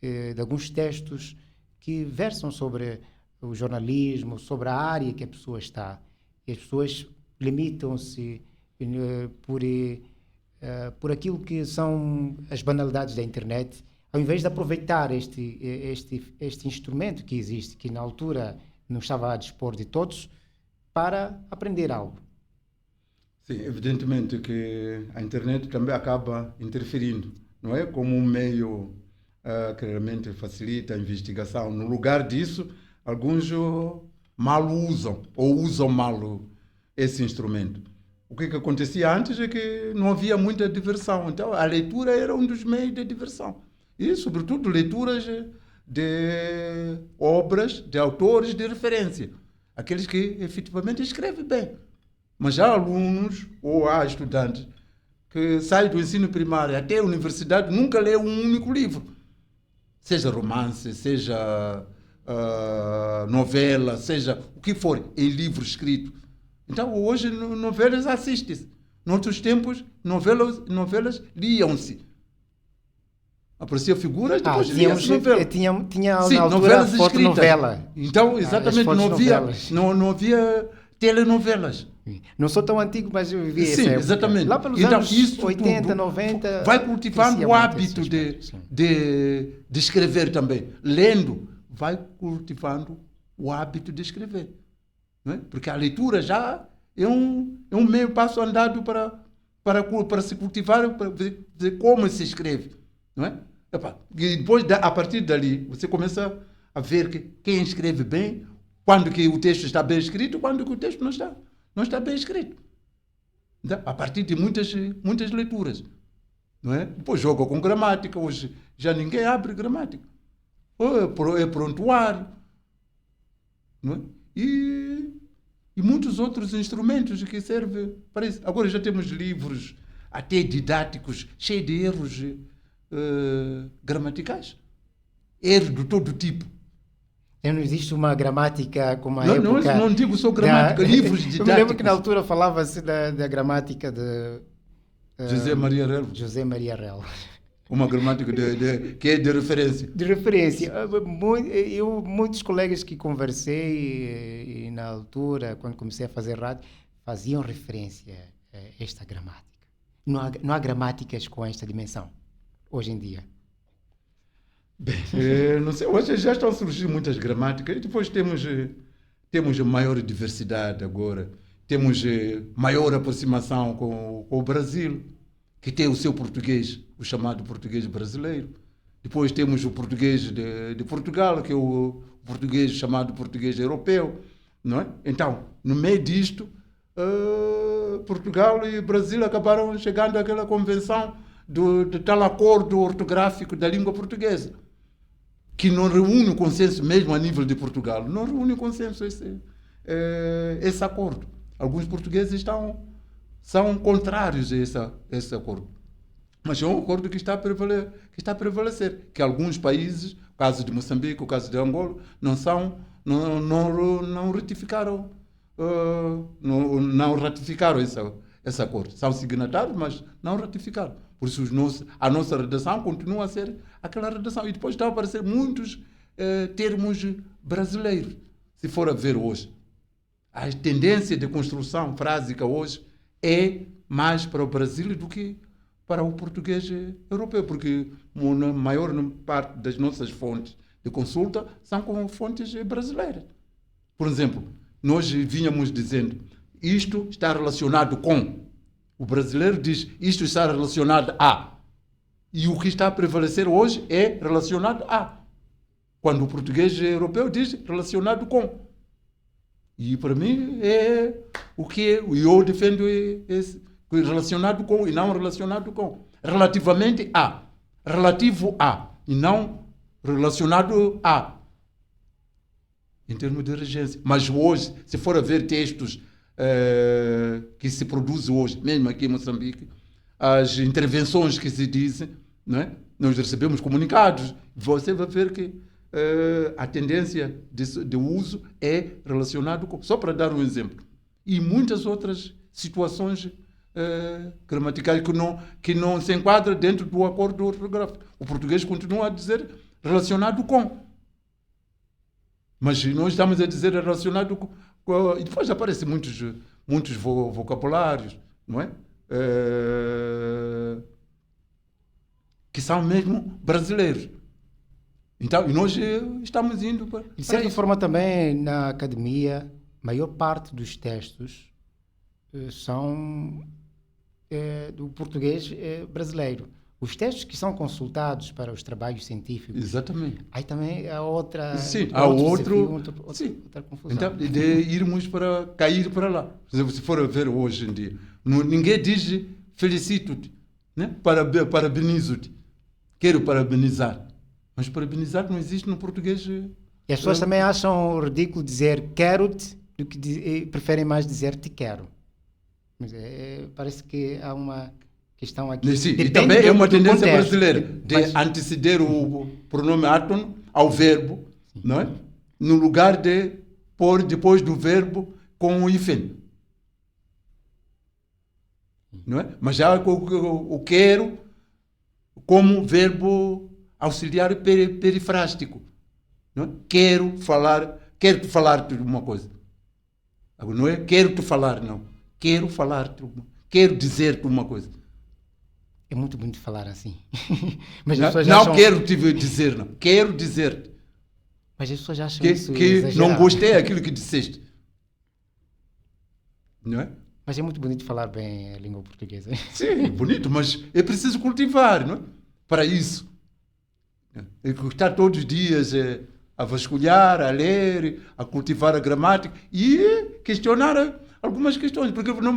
de alguns textos que versam sobre o jornalismo, sobre a área que a pessoa está. E as pessoas limitam-se por aquilo que são as banalidades da internet, ao invés de aproveitar este instrumento que existe, que na altura não estava a dispor de todos, para aprender algo. Sim, evidentemente que a internet também acaba interferindo, não é? Como um meio que realmente facilita a investigação. No lugar disso, alguns mal usam, ou usam mal esse instrumento. O que acontecia antes é que não havia muita diversão. Então, a leitura era um dos meios de diversão. E, sobretudo, leituras de obras, de autores de referência. Aqueles que, efetivamente, escrevem bem. Mas há alunos, ou há estudantes, que saem do ensino primário até a universidade, nunca lê um único livro. Seja romance, seja novela, seja o que for, em livro escrito. Então, hoje, novelas assistem-se. Noutros tempos, novelas liam-se. Apareciam figuras, depois lia-se novela. Tinha sim, na altura novelas a fotonovela. Então, exatamente, não havia telenovelas. Não sou tão antigo, mas eu vivi essa Sim, época. exatamente. Lá pelos então, anos 80, 90... Vai cultivando o hábito de escrever também. Lendo, vai cultivando o hábito de escrever. Não é? Porque a leitura já é um meio passo andado para se cultivar, para ver como se escreve, não é? E depois, a partir dali, você começa a ver que quem escreve bem, quando que o texto está bem escrito, quando que o texto não está bem escrito. Então, a partir de muitas leituras. Não é? Depois joga com gramática. Hoje já ninguém abre gramática. É prontuário. Não é? E muitos outros instrumentos que servem para isso. Agora já temos livros até didáticos, cheios de erros gramaticais. Erros de todo tipo. Não existe uma gramática como a época... Não digo só gramática, livros didáticos. Eu me lembro que na altura falava-se da gramática de... José Maria Rel. José Maria Rel. Uma gramática que é de referência. De referência. Muitos colegas que conversei e na altura, quando comecei a fazer rádio, faziam referência a esta gramática. Não há gramáticas com esta dimensão, hoje em dia. Bem, não sei, hoje já estão surgindo muitas gramáticas e depois temos maior diversidade agora, temos maior aproximação com o Brasil, que tem o seu português, o chamado português brasileiro. Depois temos o português de Portugal, que é o português chamado português europeu, não é? Então, no meio disto, Portugal e Brasil acabaram chegando àquela convenção de tal acordo ortográfico da língua portuguesa, que não reúne o consenso mesmo a nível de Portugal, não reúne o consenso esse acordo. Alguns portugueses são contrários a esse acordo. Mas é um acordo que está a prevalecer, que alguns países, o caso de Moçambique, o caso de Angola, não ratificaram esse acordo. São signatários, mas não ratificaram. Por isso a nossa redação continua a ser aquela redação. E depois estão a aparecer muitos termos brasileiros. Se for a ver hoje, a tendência de construção frásica hoje é mais para o Brasil do que para o português europeu, porque a maior parte das nossas fontes de consulta são com fontes brasileiras. Por exemplo, nós vínhamos dizendo, isto está relacionado com. O brasileiro diz, isto está relacionado a. E o que está a prevalecer hoje é relacionado a. Quando o português europeu diz relacionado com. E para mim é o que é. Eu defendo esse relacionado com e não relacionado com. Relativamente a. Relativo a. E não relacionado a. Em termos de regência. Mas hoje, se for a ver textos que se produzem hoje, mesmo aqui em Moçambique, as intervenções que se dizem, não é? Nós recebemos comunicados, você vai ver que a tendência de uso é relacionado com... Só para dar um exemplo. E muitas outras situações gramaticais que não se enquadram dentro do acordo ortográfico. O português continua a dizer relacionado com. Mas nós estamos a dizer relacionado com... E depois aparecem muitos vocabulários, não é? Que são mesmo brasileiros. Então, e nós estamos indo para... De certa forma também, na academia, a maior parte dos textos são do português brasileiro. Os textos que são consultados para os trabalhos científicos... Exatamente. Aí também há outra... Sim, há outra confusão. Então, de irmos para... cair para lá. Por exemplo, se for ver hoje em dia, ninguém diz felicito-te, né? Parabenizo-te. Quero parabenizar. Mas parabenizar não existe no português. E as pessoas também acham ridículo dizer quero-te do que preferem mais dizer te quero. Mas parece que há uma questão aqui. Sim, e também é uma tendência brasileira de anteceder o pronome átono ao verbo, não é? No lugar de pôr depois do verbo com o hífen. Não é? Mas já o quero como verbo auxiliar perifrástico. Não é? Quero falar-te de uma coisa. Agora, não é quero-te falar, não. Quero falar-te, quero dizer-te uma coisa. É muito bonito falar assim. Mas não quero te dizer, não. Quero dizer-te. Mas as pessoas acham que isso exagerado. não gostei daquilo que disseste. não é? Mas é muito bonito falar bem a língua portuguesa. Sim, bonito, mas é preciso cultivar, não é? Para isso. É estar todos os dias a vasculhar, a ler, a cultivar a gramática e questionar algumas questões, porque não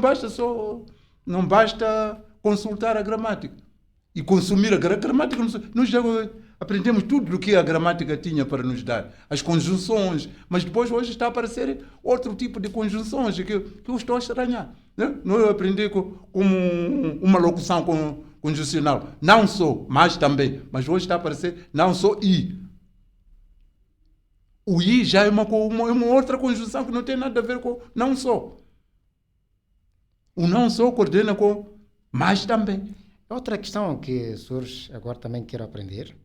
basta consultar a gramática e consumir a gramática. Nós já aprendemos tudo o que a gramática tinha para nos dar, as conjunções, mas depois hoje está a aparecer outro tipo de conjunções que eu estou a estranhar. Né? Não eu aprendi como uma locução conjuncional, não sou, mas também, mas hoje está a aparecer não sou e. O i já é uma outra conjunção que não tem nada a ver com não sou. O não sou coordena com mas também. Outra questão que surge, agora também quero aprender,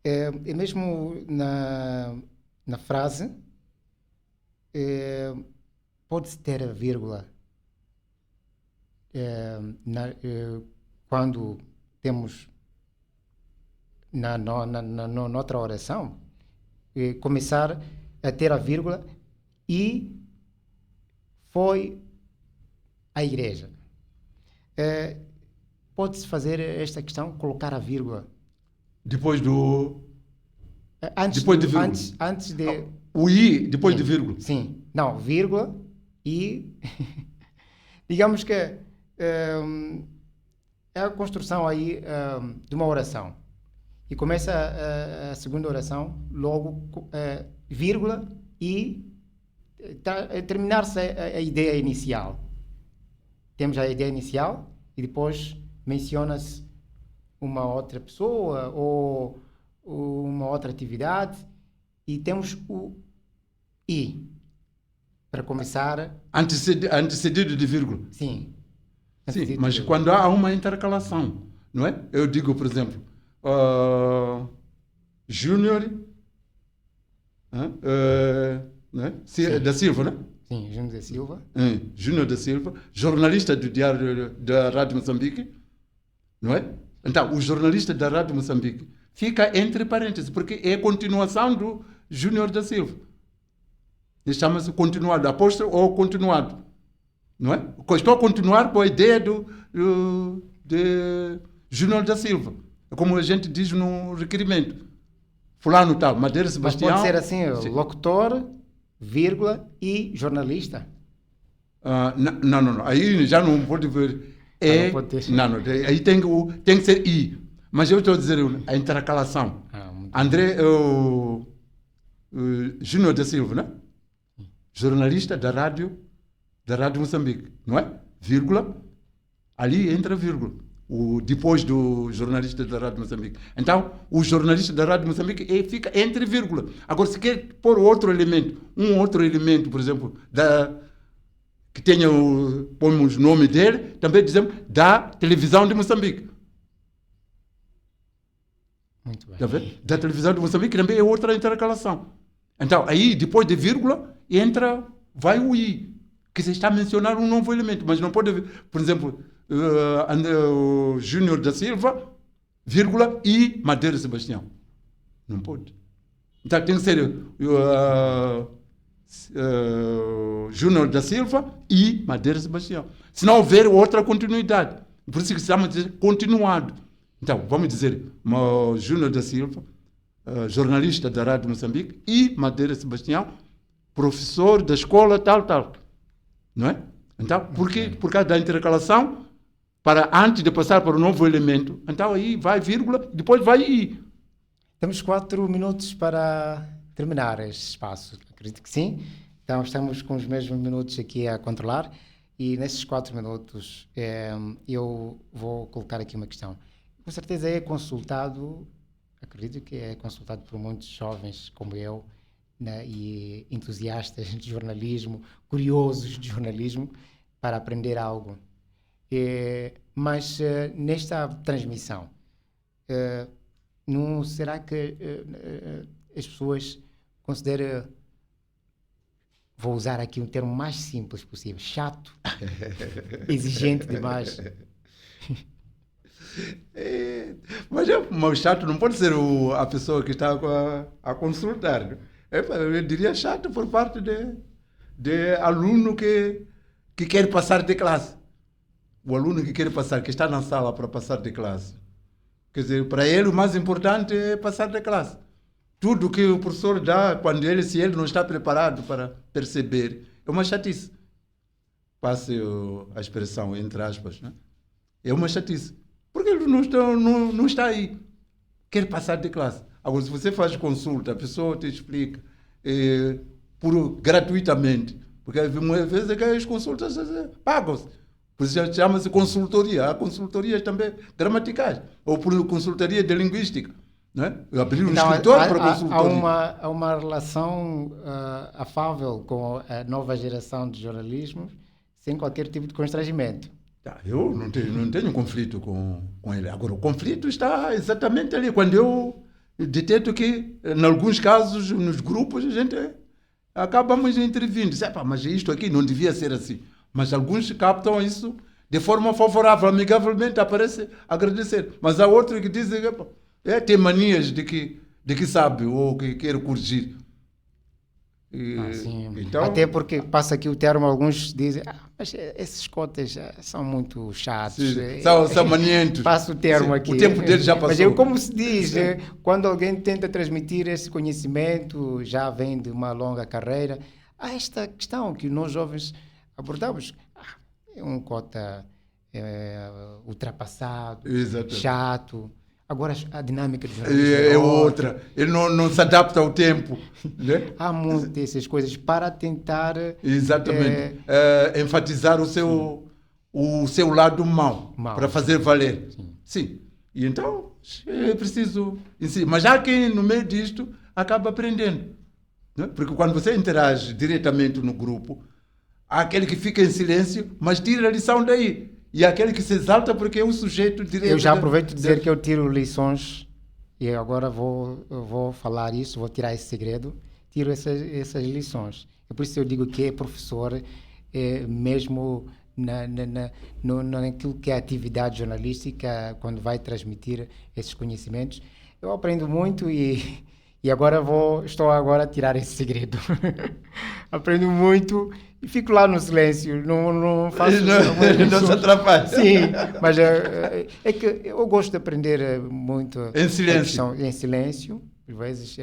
é mesmo na frase, pode-se ter a vírgula quando temos na outra oração, começar a ter a vírgula e foi a igreja. Pode-se fazer esta questão, colocar a vírgula depois do antes depois de vírgula. Antes de o i depois sim, de vírgula. Sim, não, vírgula e digamos que é a construção aí de uma oração e começa a segunda oração logo vírgula e terminar-se a ideia inicial. Temos a ideia inicial e depois menciona-se uma outra pessoa ou uma outra atividade e temos o i para começar. Antecedido de vírgula. Sim. Sim, mas quando há uma intercalação, não é? Eu digo, por exemplo, Júnior né? Da Silva, né? Sim, Júnior da Silva. Júnior da Silva, jornalista do Diário da Rádio Moçambique, não é? Então, o jornalista da Rádio Moçambique fica entre parênteses, porque é a continuação do Júnior da Silva. Chama-se continuado, apóstolo ou continuado, não é? Estou a continuar com a ideia de Júnior da Silva, como a gente diz no requerimento. Fulano tal, Madeira Sebastião. Mas pode ser assim, locutor, vírgula e jornalista. Não. Aí já não pode ver. Não pode ter. Não. Aí tem que ser I. Mas eu estou a dizer a intercalação. André Júnior da Silva, né? Jornalista da Rádio Moçambique, não é? Vírgula. Ali entra vírgula. Depois do jornalista da Rádio Moçambique. Então, o jornalista da Rádio Moçambique fica entre vírgula. Agora, se quer pôr outro elemento, por exemplo, que tenha pomos o nome dele, também dizemos da televisão de Moçambique. Muito bem. Tá vendo? Da televisão de Moçambique também é outra intercalação. Então, aí, depois de vírgula, vai o i, que se está a mencionar um novo elemento, mas não pode haver, por exemplo, Júnior da Silva, vírgula, e Madeira Sebastião. Não pode. Então tem que ser Júnior da Silva e Madeira Sebastião. Se não houver outra continuidade. Por isso que se chama de continuado. Então, vamos dizer, Júnior da Silva, jornalista da Rádio Moçambique, e Madeira Sebastião, professor da escola tal. Não é? Então, por causa da intercalação, antes de passar para o novo elemento, então aí vai vírgula, depois vai i. Temos 4 minutos para terminar este espaço. Acredito que sim. Então, estamos com os mesmos minutos aqui a controlar e nesses 4 minutos eu vou colocar aqui uma questão. Com certeza é consultado, acredito que é consultado por muitos jovens como eu, né, e entusiastas de jornalismo, curiosos de jornalismo, para aprender algo. Mas nesta transmissão, não será que as pessoas consideram, vou usar aqui um termo mais simples possível, chato, exigente demais? Mas o chato não pode ser a pessoa que está a consultar. Eu diria chato por parte de aluno que que quer passar de classe. O aluno que quer passar, que está na sala para passar de classe. Quer dizer, para ele o mais importante é passar de classe. Tudo que o professor dá, se ele não está preparado para perceber, é uma chatice. Passe a expressão, entre aspas, né? É uma chatice. Porque ele não está aí. Quer passar de classe. Agora, se você faz consulta, a pessoa te explica gratuitamente. Porque às vezes as consultas pagam-se. Por isso chama-se consultoria. Há consultorias também gramaticais. Ou por consultoria de linguística. Né? Abrir um escritório para consultoria. Há uma relação afável com a nova geração de jornalismo, sem qualquer tipo de constrangimento. Eu não tenho conflito com ele. Agora, o conflito está exatamente ali. Quando eu detecto que, em alguns casos, nos grupos, a gente acabamos intervindo. Mas isto aqui não devia ser assim. Mas alguns captam isso de forma favorável, amigavelmente, aparece agradecer. Mas há outros que dizem que tem manias de que sabe ou que quer corrigir. Então, até porque passa aqui o termo, alguns dizem, mas esses cotas são muito chatos. São manientos. Passa o termo aqui. O tempo deles já passou. Mas como se diz, quando alguém tenta transmitir esse conhecimento, já vem de uma longa carreira, há esta questão que nós jovens abordamos. É um cota ultrapassado, chato. Agora a dinâmica do jornalismo é outra. Ele não se adapta ao tempo. Né? Há muitas essas coisas para tentar... Exatamente. Enfatizar o seu lado mau. Para fazer valer. Sim. E então é preciso ensinar. Mas há quem no meio disto acaba aprendendo. Né? Porque quando você interage diretamente no grupo, há aquele que fica em silêncio, mas tira a lição daí. E aquele que se exalta porque é o sujeito direto. Eu já aproveito de dizer que eu tiro lições e agora vou falar isso, vou tirar esse segredo, tiro essas lições. É por isso que eu digo que é professor mesmo naquilo que é a atividade jornalística, quando vai transmitir esses conhecimentos. Eu aprendo muito e agora estou agora a tirar esse segredo. Aprendo muito e fico lá no silêncio, não faço... Não se atrapalha. Sim, mas é que eu gosto de aprender muito... Em silêncio. Em silêncio, às vezes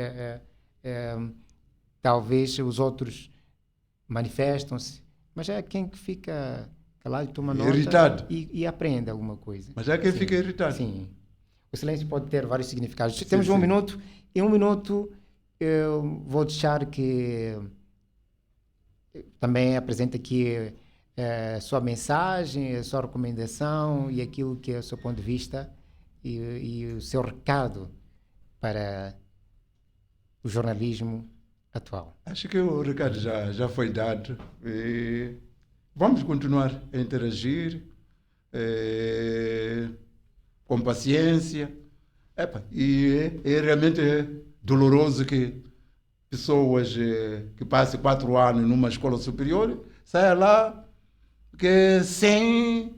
talvez os outros manifestam-se, mas é quem que fica calado, toma nota irritado. E aprende alguma coisa. Mas é quem fica irritado. Sim. O silêncio pode ter vários significados. Temos um minuto. Em um minuto eu vou deixar que também apresente aqui a sua mensagem, a sua recomendação e aquilo que é o seu ponto de vista e o seu recado para o jornalismo atual. Acho que o recado já foi dado. E vamos continuar a interagir com paciência. E é realmente doloroso que pessoas que passam 4 anos numa escola superior saiam lá sem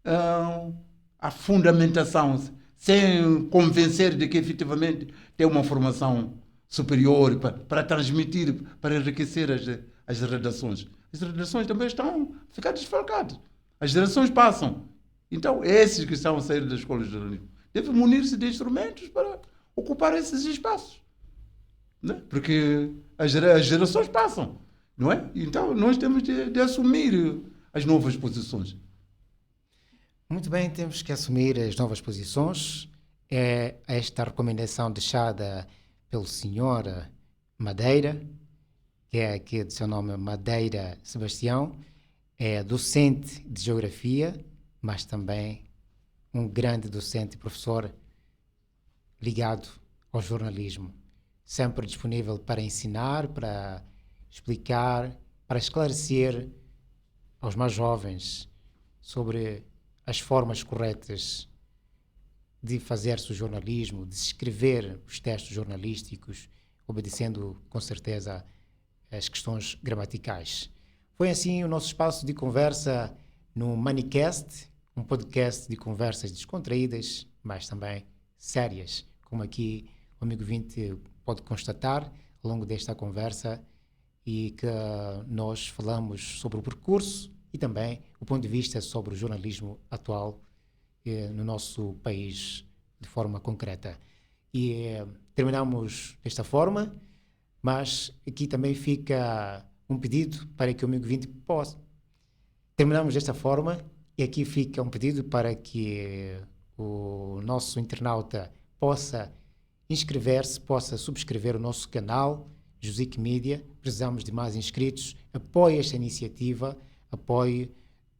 a fundamentação, sem convencer de que efetivamente tem uma formação superior para transmitir, para enriquecer as redações. As redações também estão a ficar desfalcadas. As gerações passam. Então, esses que estão a sair das escolas de jornalismo devem munir-se de instrumentos para ocupar esses espaços. Né? Porque as gerações passam, não é? Então, nós temos de assumir as novas posições. Muito bem, temos que assumir as novas posições. É esta recomendação deixada pelo senhor Madeira, que é aqui do seu nome Madeira Sebastião, é docente de Geografia, mas também um grande docente e professor ligado ao jornalismo, sempre disponível para ensinar, para explicar, para esclarecer aos mais jovens sobre as formas corretas de fazer-se o jornalismo, de escrever os textos jornalísticos, obedecendo com certeza as questões gramaticais. Foi assim o nosso espaço de conversa no Manicast, um podcast de conversas descontraídas, mas também sérias, como aqui o amigo Vinte pode constatar ao longo desta conversa, e que nós falamos sobre o percurso e também o ponto de vista sobre o jornalismo atual no nosso país de forma concreta. E terminamos desta forma, mas aqui também fica um pedido para que o amigo ouvinte possa. Terminamos desta forma e aqui fica um pedido para que o nosso internauta possa inscrever-se, possa subscrever o nosso canal Jusic Media. Precisamos de mais inscritos. Apoie esta iniciativa, apoie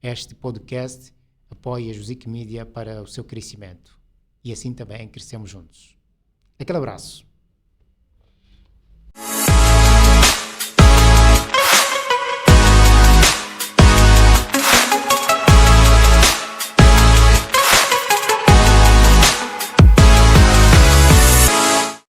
este podcast, apoie a Jusic Media para o seu crescimento. E assim também crescemos juntos. Aquele abraço.